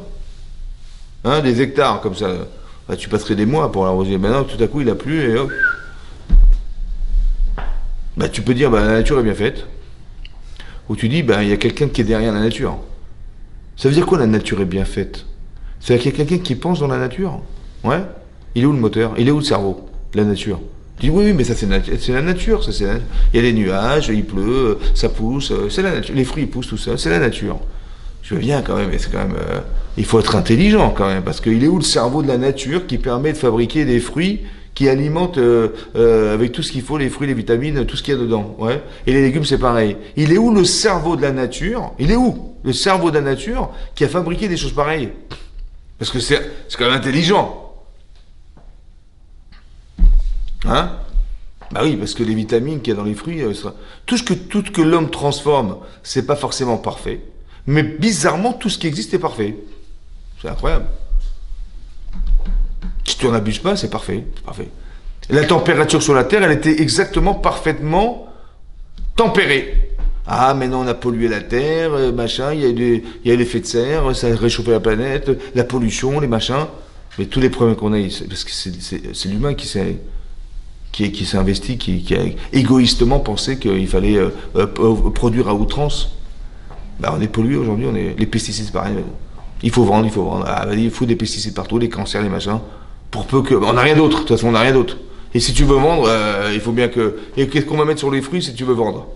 Speaker 1: hein, des hectares comme ça, bah, tu passerais des mois pour l'arroser. Maintenant, tout à coup, il a plu et hop. Bah, tu peux dire, bah, la nature est bien faite. Ou tu dis, bah, il y a quelqu'un qui est derrière la nature. Ça veut dire quoi, la nature est bien faite? C'est qu'il y a quelqu'un qui pense dans la nature. Ouais. Il est où le moteur? Il est où le cerveau? La nature. Tu dis oui, mais ça c'est la nature, ça c'est il y a des nuages, il pleut, ça pousse, c'est la nature. Les fruits ils poussent tout ça, c'est la nature. Je veux bien quand même, mais c'est quand même il faut être intelligent quand même, parce qu'il est où le cerveau de la nature qui permet de fabriquer des fruits qui alimentent avec tout ce qu'il faut, les fruits, les vitamines, tout ce qu'il y a dedans. Ouais. Et les légumes c'est pareil. Il est où le cerveau de la nature? Il est où le cerveau de la nature qui a fabriqué des choses pareilles? Parce que c'est quand même intelligent. Hein? Bah oui, parce que les vitamines qu'il y a dans les fruits, tout ce que l'homme transforme, c'est pas forcément parfait. Mais bizarrement, tout ce qui existe est parfait. C'est incroyable. Si tu n'en abuses pas, c'est parfait. C'est parfait. La température sur la Terre, elle était exactement parfaitement tempérée. Ah, maintenant on a pollué la Terre, machin, il y a l'effet de serre, ça a réchauffé la planète, la pollution, les machins. Mais tous les problèmes qu'on a, parce que c'est l'humain qui s'est investi, qui a égoïstement pensé qu'il fallait produire à outrance. Bah, on est pollué aujourd'hui, les pesticides, c'est pareil. Il faut vendre. Ah, il faut des pesticides partout, les cancers, les machins. Pour peu que. On n'a rien d'autre, de toute façon, on n'a rien d'autre. Et si tu veux vendre, il faut bien que. Et qu'est-ce qu'on va mettre sur les fruits si tu veux vendre?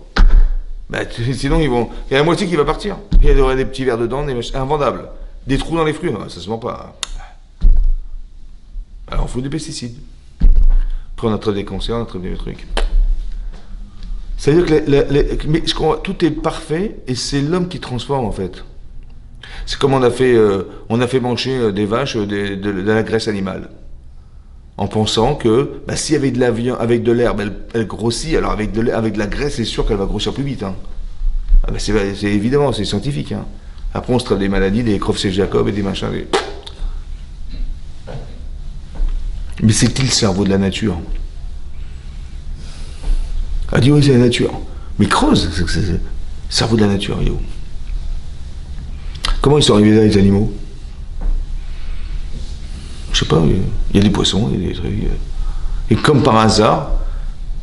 Speaker 1: Bah, sinon, il y a la moitié qui va partir. Il y aura des petits vers dedans, des machins invendables. Des trous dans les fruits, ça se vend pas. Alors, on fout des pesticides. Après, on attrape des cancers, on attrape des trucs. C'est-à-dire que mais tout est parfait et c'est l'homme qui transforme en fait. C'est comme on a fait manger des vaches de la graisse animale. En pensant que si avec de la viande, avec de l'herbe, elle grossit, alors avec de la graisse, c'est sûr qu'elle va grossir plus vite. Hein. Ah c'est évidemment, c'est scientifique. Hein. Après, on se traite des maladies, des Creutzfeldt-Jakob et des machins. Mais c'est qui le cerveau de la nature? Ah, dit oui, c'est la nature. Mais creuse, c'est le cerveau de la nature, il est où? Comment ils sont arrivés là, les animaux? Je sais pas, il y a des poissons, il y a des trucs. Et comme par hasard,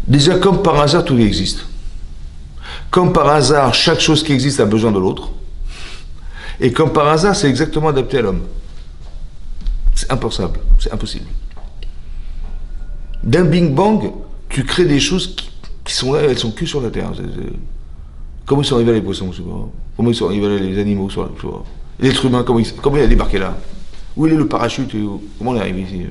Speaker 1: déjà comme par hasard, tout existe. Comme par hasard, chaque chose qui existe a besoin de l'autre. Et comme par hasard, c'est exactement adapté à l'homme. C'est impensable, c'est impossible. D'un Big Bang, tu crées des choses qui sont là, elles sont que sur la Terre. Comment ils sont arrivés les poissons? Comment ils sont arrivés les animaux? L'être humain, comment il a débarqué là? Où est le parachute? Comment on est arrivé ici?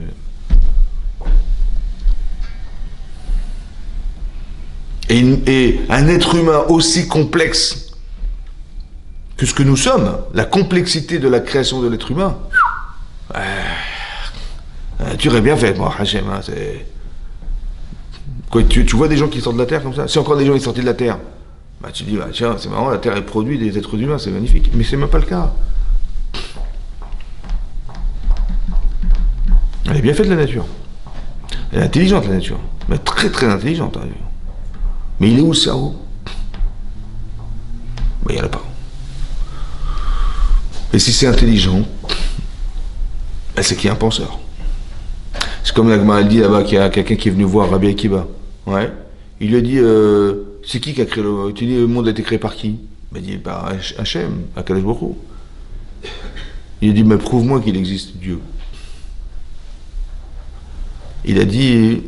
Speaker 1: Et un être humain aussi complexe que ce que nous sommes, la complexité de la création de l'être humain, tu aurais bien fait, moi, Hachem, hein, c'est... Quoi, tu vois des gens qui sortent de la Terre comme ça? Si encore des gens qui sortent de la Terre, tu dis, tiens, c'est marrant, la Terre elle produit des êtres humains, c'est magnifique. Mais c'est même pas le cas. Elle est bien faite la nature. Elle est intelligente la nature. Mais très très intelligente. Hein. Mais il est où le cerveau? Il n'y en a pas. Et si c'est intelligent, c'est qu'il y a un penseur. C'est comme la Gemara dit là-bas, qu'il y a quelqu'un qui est venu voir Rabbi Akiva. Ouais. Il lui a dit, c'est qui a créé le... Tu dis, le monde a été créé par qui? Il dit, par Hachem, Akadosh Baruch Hu. Il a dit, mais prouve-moi qu'il existe, Dieu. Il a dit,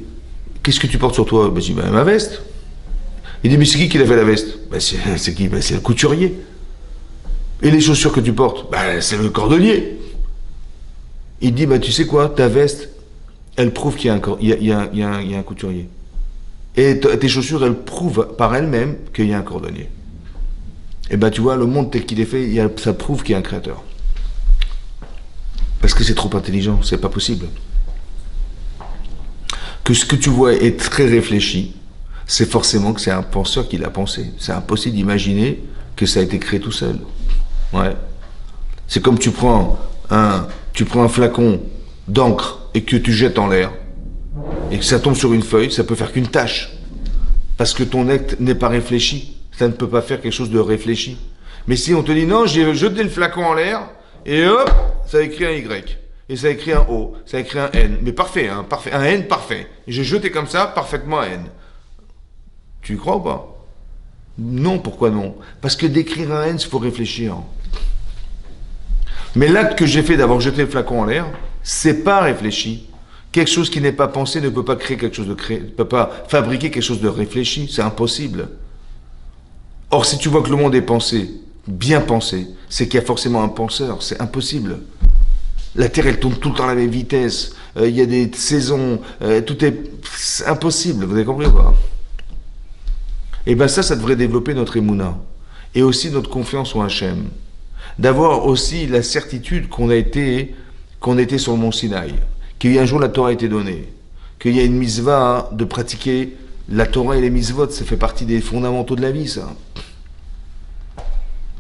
Speaker 1: qu'est-ce que tu portes sur toi? Je dis, ma veste. Il dit, mais c'est qui a fait la veste? C'est qui? C'est le couturier. Et les chaussures que tu portes? C'est le cordonnier. Il dit, tu sais quoi, ta veste, elle prouve qu'il y a un couturier. Et tes chaussures, elles prouvent par elles-mêmes qu'il y a un cordonnier. Et ben tu vois, le monde tel qu'il est fait, ça prouve qu'il y a un créateur. Parce que c'est trop intelligent, c'est pas possible. Que ce que tu vois est très réfléchi, c'est forcément que c'est un penseur qui l'a pensé. C'est impossible d'imaginer que ça a été créé tout seul. Ouais. C'est comme tu prends un flacon d'encre et que tu jettes en l'air, et que ça tombe sur une feuille, ça peut faire qu'une tache. Parce que ton acte n'est pas réfléchi. Ça ne peut pas faire quelque chose de réfléchi. Mais si on te dit non, j'ai jeté le flacon en l'air, et hop, ça écrit un Y. Et ça écrit un O, ça écrit un N. Mais parfait, hein, parfait, un N parfait. Et j'ai jeté comme ça, parfaitement un N. Tu y crois ou pas? Non, pourquoi non? Parce que d'écrire un N, il faut réfléchir. Mais l'acte que j'ai fait d'avoir jeté le flacon en l'air, c'est pas réfléchi. Quelque chose qui n'est pas pensé ne peut pas créer quelque chose de créé, ne peut pas fabriquer quelque chose de réfléchi. C'est impossible. Or, si tu vois que le monde est pensé, bien pensé, c'est qu'il y a forcément un penseur. C'est impossible. La Terre, elle tourne tout le temps à la même vitesse. Il y a des saisons. C'est impossible. Vous avez compris ou pas? Et bien ça devrait développer notre émouna. Et aussi notre confiance en Hachem. D'avoir aussi la certitude qu'on était sur le mont Sinaï. Qu'il y a un jour la Torah a été donnée. Qu'il y a une mitzvah de pratiquer la Torah et les mitzvot. Ça fait partie des fondamentaux de la vie, ça.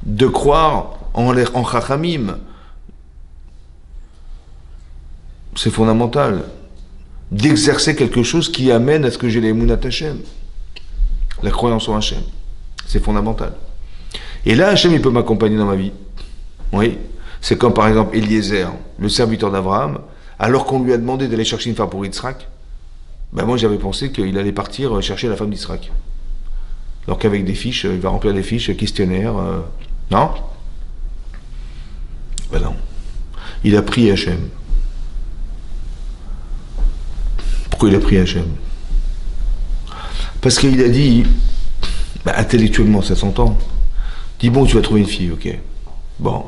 Speaker 1: De croire en Chachamim. C'est fondamental. D'exercer quelque chose qui amène à ce que j'ai l'émounat Hachem. La croyance en Hachem. C'est fondamental. Et là, Hachem, il peut m'accompagner dans ma vie. Oui. C'est comme par exemple Eliezer, le serviteur d'Abraham, alors qu'on lui a demandé d'aller chercher une femme pour Yitzhak, ben moi j'avais pensé qu'il allait partir chercher la femme d'Yitzhak. Alors qu'avec des fiches, il va remplir des fiches, questionnaires. Non? Ben non. Il a pris Hachem. Pourquoi il a pris Hachem? Parce qu'il a dit, bah, intellectuellement ça s'entend, dis bon tu vas trouver une fille, ok. Bon,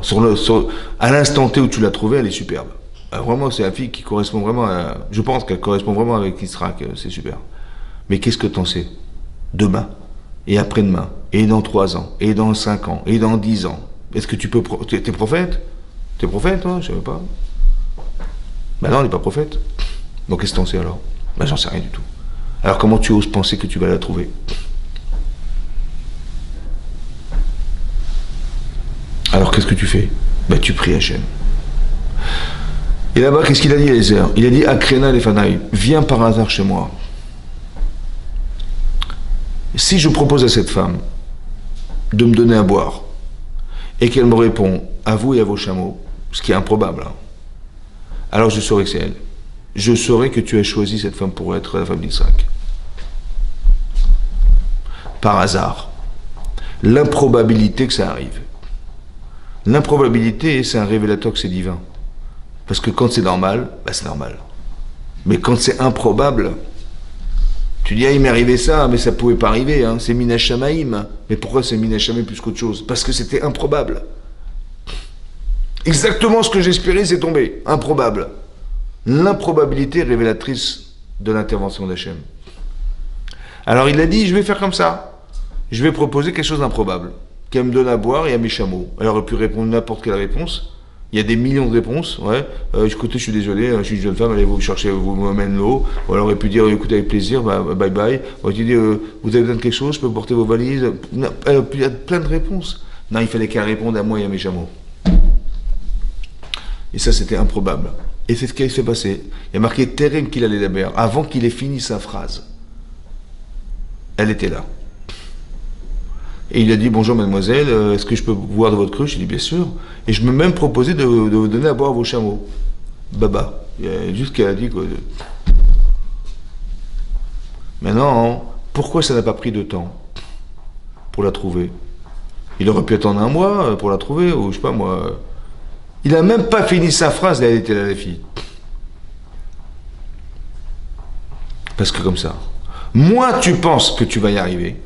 Speaker 1: à l'instant T où tu l'as trouvée, elle est superbe. Alors, vraiment c'est la fille qui correspond vraiment à, je pense qu'elle correspond vraiment avec Yitzhak, c'est super. Mais qu'est-ce que t'en sais? Demain, et après-demain, et dans 3 ans, et dans 5 ans, et dans 10 ans. Est-ce que tu peux... T'es prophète? T'es prophète, toi? Je savais pas. Ben non, on n'est pas prophète. Donc qu'est-ce que t'en sais alors? Ben j'en sais rien du tout. Alors comment tu oses penser que tu vas la trouver? Alors qu'est-ce que tu fais? Ben tu pries Hachem. Et là-bas, qu'est-ce qu'il a dit Eliezer? Il a dit Akrena Lefanaï, viens par hasard chez moi. Si je propose à cette femme de me donner à boire et qu'elle me répond à vous et à vos chameaux, ce qui est improbable, hein, alors je saurai que c'est elle. Je saurai que tu as choisi cette femme pour être la femme d'Isaac. Par hasard. L'improbabilité que ça arrive. L'improbabilité, c'est un révélateur que c'est divin. Parce que quand c'est normal, bah c'est normal. Mais quand c'est improbable, tu dis, ah, il m'est arrivé ça, mais ça pouvait pas arriver, hein. C'est Minash Shamaim. Mais pourquoi c'est Minash Shamaim plus qu'autre chose? Parce que c'était improbable. Exactement ce que j'espérais, c'est tombé. Improbable. L'improbabilité révélatrice de l'intervention d'Hachem. Alors il a dit, je vais faire comme ça. Je vais proposer quelque chose d'improbable. Qu'elle me donne à boire et à mes chameaux. Elle aurait pu répondre n'importe quelle réponse. Il y a des millions de réponses. Ouais. Écoutez, je suis désolé, je suis une jeune femme, allez vous chercher, vous m'amènez l'eau. Ou elle aurait pu dire, écoutez, avec plaisir, bah, bye bye. Ou elle dit, vous avez besoin de quelque chose, je peux porter vos valises. Non, il y a plein de réponses. Non, il fallait qu'elle réponde à moi et à mes chameaux. Et ça, c'était improbable. Et c'est ce qui s'est passé. Il y a marqué Terem qu'il allait d'abord, avant qu'il ait fini sa phrase. Elle était là. Et il a dit, bonjour mademoiselle, est-ce que je peux boire de votre cruche? Il dit, bien sûr. Et je me même proposé de vous donner à boire à vos chameaux. Baba. Il y a juste qu'elle a dit quoi. Maintenant, pourquoi ça n'a pas pris de temps pour la trouver? Il aurait pu attendre 1 mois pour la trouver, ou je sais pas moi. Il n'a même pas fini sa phrase, elle était là, la fille. Parce que comme ça, moins tu penses que tu vas y arriver,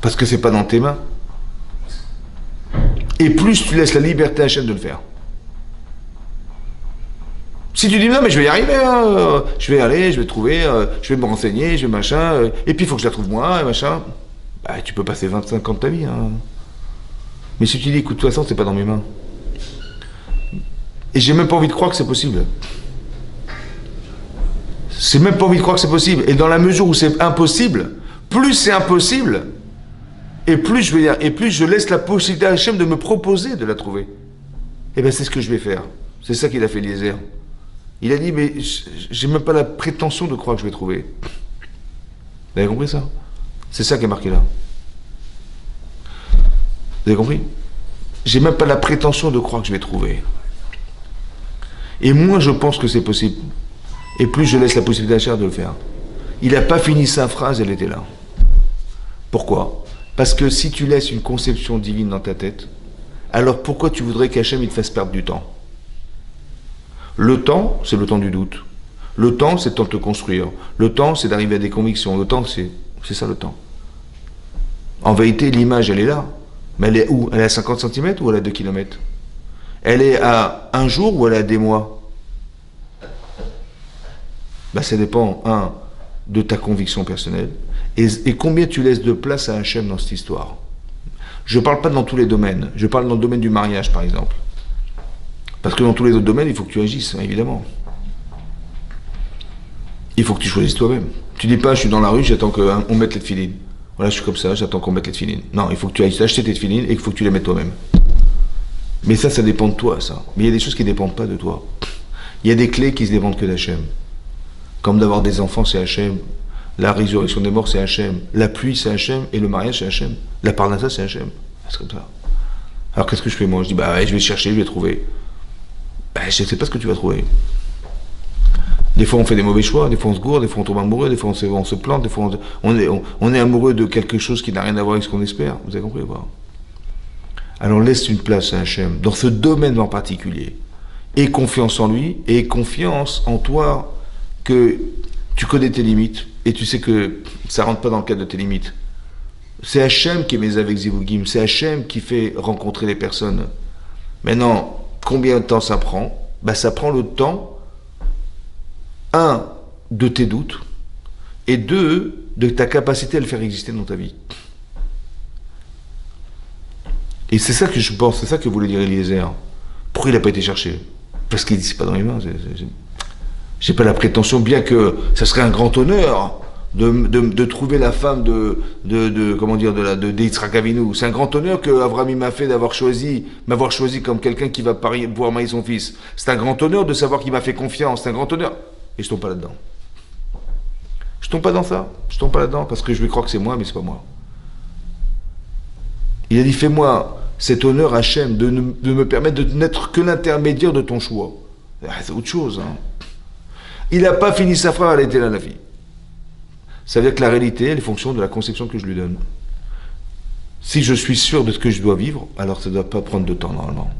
Speaker 1: parce que c'est pas dans tes mains, et plus tu laisses la liberté à Hachem de le faire. Si tu dis non mais je vais y arriver, hein, je vais aller, je vais trouver, je vais me renseigner, je vais machin, et puis il faut que je la trouve moi, et machin, bah tu peux passer 25 ans de ta vie, hein. Mais si tu dis, écoute, de toute façon, c'est pas dans mes mains. Et j'ai même pas envie de croire que c'est possible. J'ai même pas envie de croire que c'est possible. Et dans la mesure où c'est impossible, plus c'est impossible, et plus je veux dire, et plus je laisse la possibilité à Hachem de me proposer de la trouver. Et bien c'est ce que je vais faire. C'est ça qu'il a fait Eliezer. Il a dit, mais j'ai même pas la prétention de croire que je vais trouver. Vous avez compris ça? C'est ça qui est marqué là. Vous avez compris? J'ai même pas la prétention de croire que je vais trouver. Et moins je pense que c'est possible, et plus je laisse la possibilité à Hachem de le faire. Il n'a pas fini sa phrase, elle était là. Pourquoi? Parce que si tu laisses une conception divine dans ta tête, alors pourquoi tu voudrais qu'Hachem il te fasse perdre du temps? Le temps, c'est le temps du doute. Le temps, c'est le temps de te construire. Le temps, c'est d'arriver à des convictions. Le temps, c'est ça le temps. En vérité, l'image, elle est là. Mais elle est où? Elle est à 50 cm ou elle est à 2 km? Elle est à un jour ou elle est à des mois? Ben, ça dépend, de ta conviction personnelle et combien tu laisses de place à Hachem dans cette histoire. Je ne parle pas dans tous les domaines. Je parle dans le domaine du mariage, par exemple. Parce que dans tous les autres domaines, il faut que tu agisses, évidemment. Il faut que tu choisisses toi-même. Tu dis pas, je suis dans la rue, j'attends qu'on mette les tefilines. Voilà, je suis comme ça, j'attends qu'on mette les tefilines. Non, il faut que tu ailles acheter tes tefilines et qu'il faut que tu les mettes toi-même. Mais ça dépend de toi, ça. Mais il y a des choses qui ne dépendent pas de toi. Il y a des clés qui se dépendent que d'Hachem. Comme d'avoir des enfants, c'est Hachem. La résurrection des morts, c'est Hachem. La pluie, c'est Hachem. Et le mariage, c'est Hachem. La parnassa, c'est Hachem. C'est comme ça. Alors qu'est-ce que je fais moi? Je dis, bah ouais, je vais chercher, je vais trouver. Bah, je ne sais pas ce que tu vas trouver. Des fois, on fait des mauvais choix, des fois, on se gourde, des fois, on tombe amoureux, des fois, on se plante, des fois, on est amoureux de quelque chose qui n'a rien à voir avec ce qu'on espère. Vous avez compris ou pas? Alors, laisse une place à Hachem, dans ce domaine en particulier. Aie confiance en lui, et confiance en toi, que tu connais tes limites, et tu sais que ça ne rentre pas dans le cadre de tes limites. C'est Hachem qui est mes avec Zivugim, c'est Hachem qui fait rencontrer les personnes. Maintenant, combien de temps ça prend? Ben, ça prend le temps, de tes doutes, et de ta capacité à le faire exister dans ta vie. Et c'est ça que je pense, c'est ça que voulait dire Eliezer. Pourquoi il n'a pas été cherché? Parce qu'il dit, c'est pas dans les mains. J'ai pas la prétention, bien que ça serait un grand honneur de trouver la femme de Yitzhak Avinu. C'est un grand honneur que Avraham m'a fait m'avoir choisi comme quelqu'un qui va pouvoir marier son fils. C'est un grand honneur de savoir qu'il m'a fait confiance. C'est un grand honneur. Et je tombe pas là-dedans. Je tombe pas dans ça. Je tombe pas là-dedans parce que je vais croire que c'est moi, mais c'est pas moi. Il a dit, fais-moi cet honneur, Hachem, de me permettre de n'être que l'intermédiaire de ton choix. C'est autre chose. Il n'a pas fini sa phrase, elle était là, la fille. Ça veut dire que la réalité, elle est fonction de la conception que je lui donne. Si je suis sûr de ce que je dois vivre, alors ça ne doit pas prendre de temps, normalement.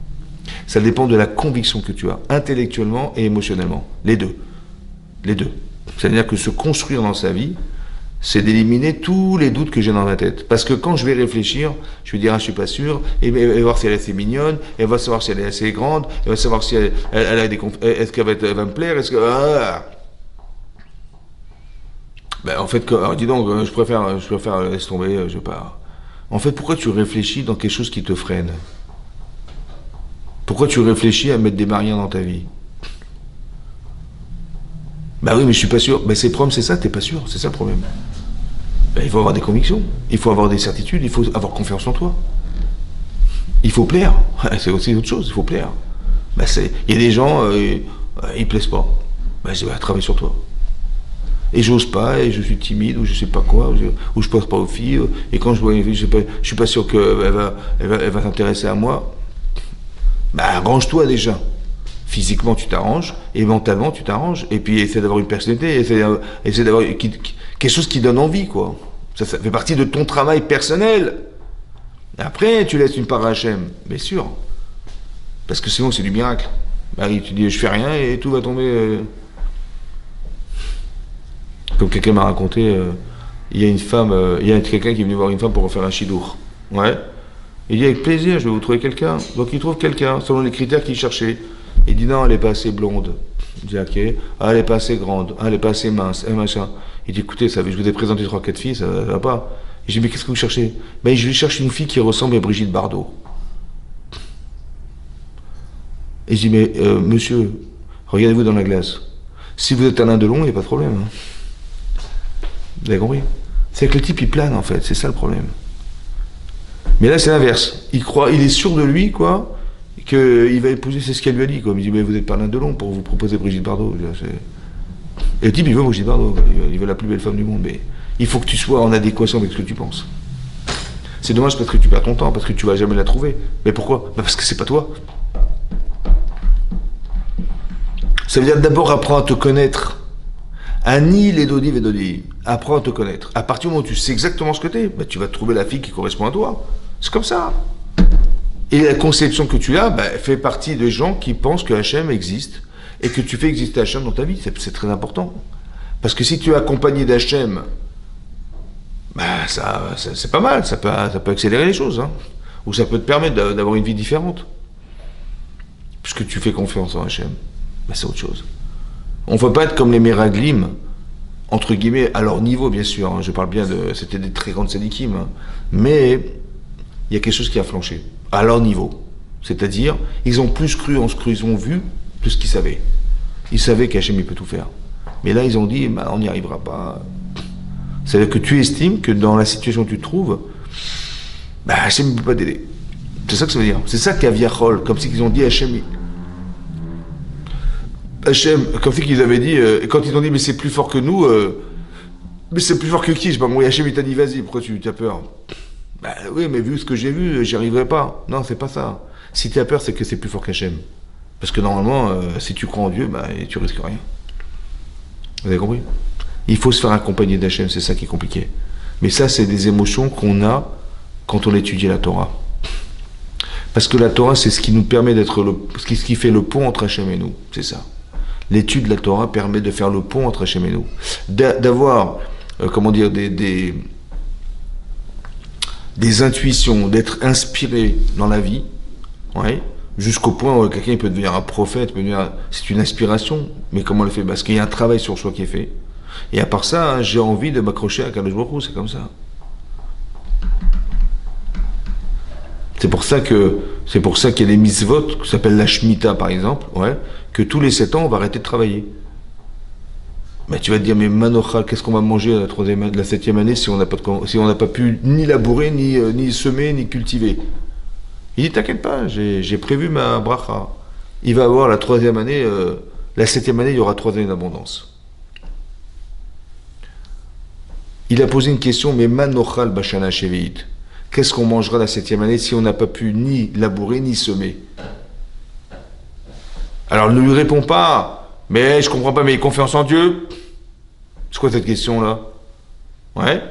Speaker 1: Ça dépend de la conviction que tu as, intellectuellement et émotionnellement. Les deux. Les deux. C'est-à-dire que se construire dans sa vie, c'est d'éliminer tous les doutes que j'ai dans ma tête. Parce que quand je vais réfléchir, je vais dire, je suis pas sûr, et elle va voir si elle est assez mignonne, elle va savoir si elle est assez grande, elle va savoir si elle a des est-ce qu'elle va me plaire, est-ce que... Ben, en fait, alors, dis donc, je préfère laisse tomber, je vais pas... En fait, pourquoi tu réfléchis dans quelque chose qui te freine? Pourquoi tu réfléchis à mettre des barrières dans ta vie? Bah oui, mais je suis pas sûr. Ben c'est le problème, c'est ça, t'es pas sûr, c'est ça le problème. Ben, il faut avoir des convictions, il faut avoir des certitudes, il faut avoir confiance en toi. Il faut plaire, c'est aussi autre chose, il faut plaire. Ben il y a des gens, ils plaisent pas. Ben je vais travailler sur toi. Et j'ose pas, et je suis timide, ou je sais pas quoi, ou je pense pas aux filles, et quand je vois une fille, je suis pas sûr qu'elle va s'intéresser à moi. Ben arrange-toi déjà. Physiquement, tu t'arranges, et mentalement, tu t'arranges, et puis essaie d'avoir une personnalité, essaie d'avoir quelque chose qui donne envie, quoi. Ça fait partie de ton travail personnel. Et après, tu laisses une part à Hachem, bien sûr. Parce que sinon, c'est du miracle. Bah, tu dis, je fais rien, et tout va tomber. Comme quelqu'un m'a raconté, il y a une femme, il y a quelqu'un qui est venu voir une femme pour refaire un chidour. Ouais. Il dit, avec plaisir, je vais vous trouver quelqu'un. Donc, il trouve quelqu'un, selon les critères qu'il cherchait. Il dit non, elle n'est pas assez blonde. Il dit ok. Ah, elle n'est pas assez grande. Ah, elle n'est pas assez mince. Machin. Il dit écoutez, je vous ai présenté 3-4 filles, ça va pas. Et j'ai dit mais qu'est-ce que vous cherchez? Ben je lui cherche une fille qui ressemble à Brigitte Bardot. Et je dis, mais monsieur, regardez-vous dans la glace. Si vous êtes Alain Delon, il n'y a pas de problème. Hein. Vous avez compris? C'est que le type, il plane, en fait. C'est ça le problème. Mais là, c'est l'inverse. Il est sûr de lui, quoi, qu'il va épouser, c'est ce qu'elle lui a dit, quoi. Il me dit, mais vous n'êtes pas Alain Delon pour vous proposer Brigitte Bardot. Et le type, il veut Brigitte Bardot, quoi. Il veut la plus belle femme du monde, mais il faut que tu sois en adéquation avec ce que tu penses. C'est dommage parce que tu perds ton temps, parce que tu vas jamais la trouver. Mais pourquoi? Parce que c'est pas toi. Ça veut dire d'abord apprends à te connaître. Ani les dodi vedodi. Apprends à te connaître. À partir du moment où tu sais exactement ce que t'es, bah, tu vas trouver la fille qui correspond à toi. C'est comme ça. Et la conception que tu as fait partie des gens qui pensent que Hachem existe et que tu fais exister Hachem dans ta vie. C'est très important. Parce que si tu es accompagné d'Hachem, c'est pas mal. Ça peut accélérer les choses. Hein. Ou ça peut te permettre d'avoir une vie différente. Puisque tu fais confiance en Hachem. C'est autre chose. On ne peut pas être comme les Meraglim, entre guillemets, à leur niveau, bien sûr. Hein, je parle bien c'était des très grandes sédikim. Hein, mais il y a quelque chose qui a flanché, à leur niveau. C'est-à-dire, ils ont plus cru en ce qu'ils ont vu que ce qu'ils savaient. Ils savaient qu'Hachem, il peut tout faire. Mais là, ils ont dit, on n'y arrivera pas. C'est-à-dire que tu estimes que dans la situation où tu te trouves, Hachem ne peut pas t'aider. C'est ça que ça veut dire. C'est ça qu'a Viachol, comme si ils ont dit Hachem. Hachem, comme si qu'ils avaient dit, quand ils ont dit mais c'est plus fort que nous, mais c'est plus fort que qui? Je sais pas, moi Hachem il t'a dit vas-y, pourquoi tu as peur? Oui, mais vu ce que j'ai vu, j'y arriverai pas. Non, c'est pas ça. Si tu as peur, c'est que c'est plus fort qu'Hachem. Parce que normalement, si tu crois en Dieu, tu risques rien. Vous avez compris? Il faut se faire accompagner d'Hachem, c'est ça qui est compliqué. Mais ça, c'est des émotions qu'on a quand on étudie la Torah. Parce que la Torah, c'est ce qui nous permet d'être ce qui fait le pont entre Hachem et nous. C'est ça. L'étude de la Torah permet de faire le pont entre Hachem et nous. D'avoir, des intuitions, d'être inspiré dans la vie, ouais, jusqu'au point où quelqu'un peut devenir un prophète, c'est une inspiration. Mais comment on le fait? Parce qu'il y a un travail sur soi qui est fait. Et à part ça, hein, j'ai envie de m'accrocher à Kadosh Baruch Hu, c'est comme ça. C'est pour ça qu'il y a des mitzvot, qui s'appellent la Shemitah par exemple, ouais, que tous les 7 ans, on va arrêter de travailler. Mais tu vas te dire, mais Manochal, qu'est-ce qu'on va manger à la 7e année si on n'a pas pu ni labourer, ni semer, ni cultiver? Il dit, t'inquiète pas, j'ai prévu ma bracha. Il va avoir la 3e année, la 7e année, il y aura 3 années d'abondance. Il a posé une question, mais Manochal Bashana Shevi'it. Qu'est-ce qu'on mangera la 7e année si on n'a pas pu ni labourer ni semer? Alors ne lui réponds pas, mais je comprends pas, mais confiance en Dieu? C'est quoi cette question-là? Ouais?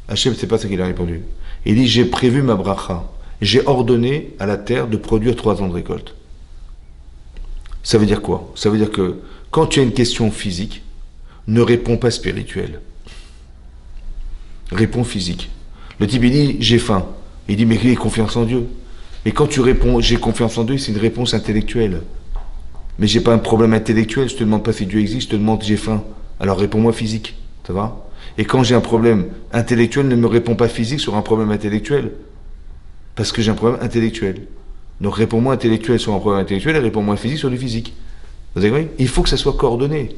Speaker 1: Hachem, c'est pas ça qu'il a répondu. Il dit, j'ai prévu ma bracha. J'ai ordonné à la terre de produire 3 ans de récolte. Ça veut dire quoi? Ça veut dire que quand tu as une question physique, ne réponds pas spirituelle. Réponds physique. Le type, il dit, j'ai faim. Il dit, mais il a confiance en Dieu. Mais quand tu réponds, j'ai confiance en Dieu, c'est une réponse intellectuelle. Mais j'ai pas un problème intellectuel, je te demande pas si Dieu existe, je te demande j'ai faim. Alors réponds-moi physique, ça va? Et quand j'ai un problème intellectuel, ne me réponds pas physique sur un problème intellectuel. Parce que j'ai un problème intellectuel. Donc réponds-moi intellectuel sur un problème intellectuel et réponds-moi physique sur du physique. Vous avez compris? Il faut que ça soit coordonné.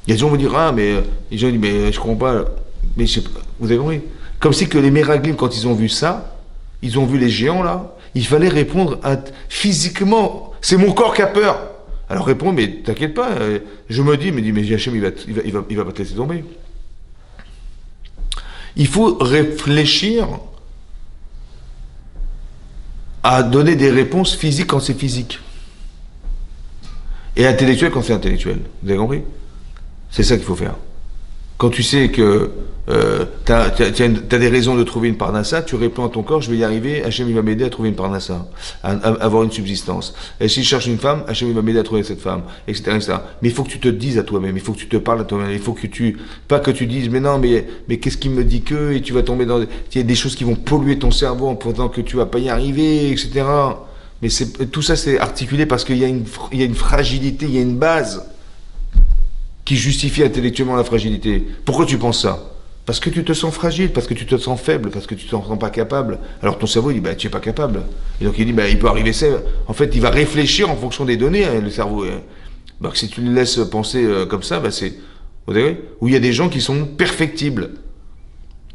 Speaker 1: Il y a des gens qui vont dire, les gens disent, mais je comprends pas. Mais je sais pas, vous avez compris? Comme si que les Meraglim, quand ils ont vu ça, ils ont vu les géants là, il fallait répondre physiquement. C'est mon corps qui a peur. Alors réponds, mais t'inquiète pas. Je me dis, mais Hachem, il va pas te laisser tomber. Il faut réfléchir à donner des réponses physiques quand c'est physique. Et intellectuel quand c'est intellectuel. Vous avez compris? C'est ça qu'il faut faire. Quand tu sais que t'as des raisons de trouver une parnassa, tu réponds à ton corps, je vais y arriver, Hachem il va m'aider à trouver une parnassa, à avoir une subsistance. Et si je cherche une femme, Hachem il va m'aider à trouver cette femme, etc., etc. Mais il faut que tu te dises à toi-même, il faut que tu te parles à toi-même, il faut que pas que tu dises, mais non, mais qu'est-ce qui me dit que, et tu vas tomber il y a des choses qui vont polluer ton cerveau en pensant que tu vas pas y arriver, etc. Mais tout ça c'est articulé parce qu'il y a une fragilité, il y a une base qui justifie intellectuellement la fragilité. Pourquoi tu penses ça? Parce que tu te sens fragile, parce que tu te sens faible, parce que tu ne te sens pas capable. Alors ton cerveau dit, tu n'es pas capable. Et donc il dit, il peut arriver ça. En fait, il va réfléchir en fonction des données, hein, le cerveau. Donc si tu le laisses penser comme ça, c'est... Vous savez, où il y a des gens qui sont perfectibles.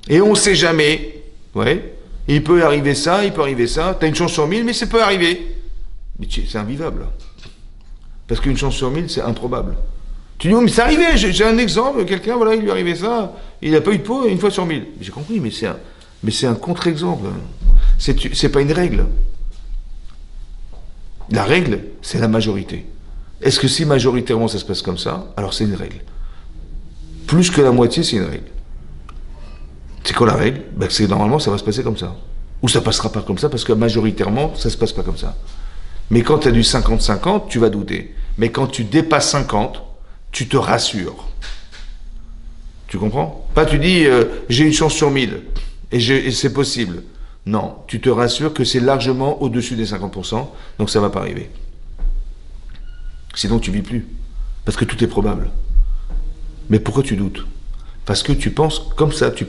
Speaker 1: Et on ne sait jamais. Ouais. Il peut arriver ça, il peut arriver ça. Tu as une chance sur 1000, mais ça peut arriver. Mais c'est invivable. Parce qu'une chance sur 1000, c'est improbable. Tu dis, mais c'est arrivé, j'ai un exemple, quelqu'un, voilà, il lui est arrivé ça, il n'a pas eu de peau une fois sur 1000. J'ai compris, mais c'est un contre-exemple. C'est pas une règle. La règle, c'est la majorité. Est-ce que si majoritairement ça se passe comme ça, alors c'est une règle. Plus que la moitié, c'est une règle. C'est quoi la règle? C'est normalement ça va se passer comme ça. Ou ça passera pas comme ça parce que majoritairement ça se passe pas comme ça. Mais quand tu as du 50-50, tu vas douter. Mais quand tu dépasses 50, tu te rassures. Tu comprends? Pas tu dis j'ai une chance sur 1000 et c'est possible. Non, tu te rassures que c'est largement au-dessus des 50%, donc ça va pas arriver. Sinon tu vis plus. Parce que tout est probable. Mais pourquoi tu doutes? Parce que tu penses comme ça, tu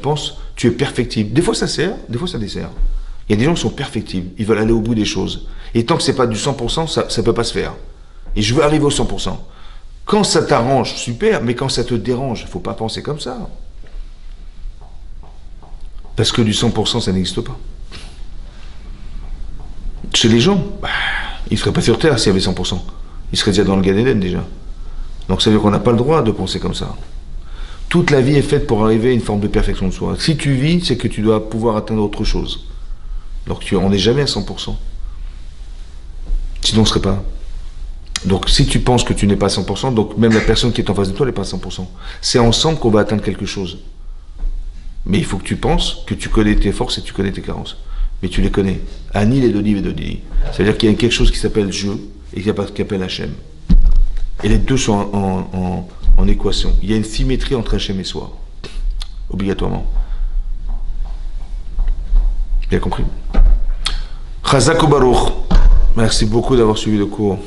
Speaker 1: es perfectible. Des fois ça sert, des fois ça dessert. Il y a des gens qui sont perfectibles, ils veulent aller au bout des choses. Et tant que c'est pas du 100%, ça peut pas se faire. Et je veux arriver au 100%. Quand ça t'arrange, super, mais quand ça te dérange, il faut pas penser comme ça. Parce que du 100%, ça n'existe pas. Chez les gens, ils ne seraient pas sur Terre s'il y avait 100%. Ils seraient déjà dans le Gan Eden déjà. Donc ça veut dire qu'on n'a pas le droit de penser comme ça. Toute la vie est faite pour arriver à une forme de perfection de soi. Si tu vis, c'est que tu dois pouvoir atteindre autre chose. Donc on n'est jamais à 100%. Sinon on ne serait pas. Donc si tu penses que tu n'es pas à 100%, donc même la personne qui est en face de toi n'est pas à 100%. C'est ensemble qu'on va atteindre quelque chose. Mais il faut que tu penses que tu connais tes forces et tu connais tes carences. Mais tu les connais. Ani les Doni et Doni. Ça veut dire qu'il y a quelque chose qui s'appelle je et qui s'appelle Hachem. Et les deux sont en équation. Il y a une symétrie entre Hachem et soi. Obligatoirement. Bien compris. Chazak ou Baruch. Merci beaucoup d'avoir suivi le cours.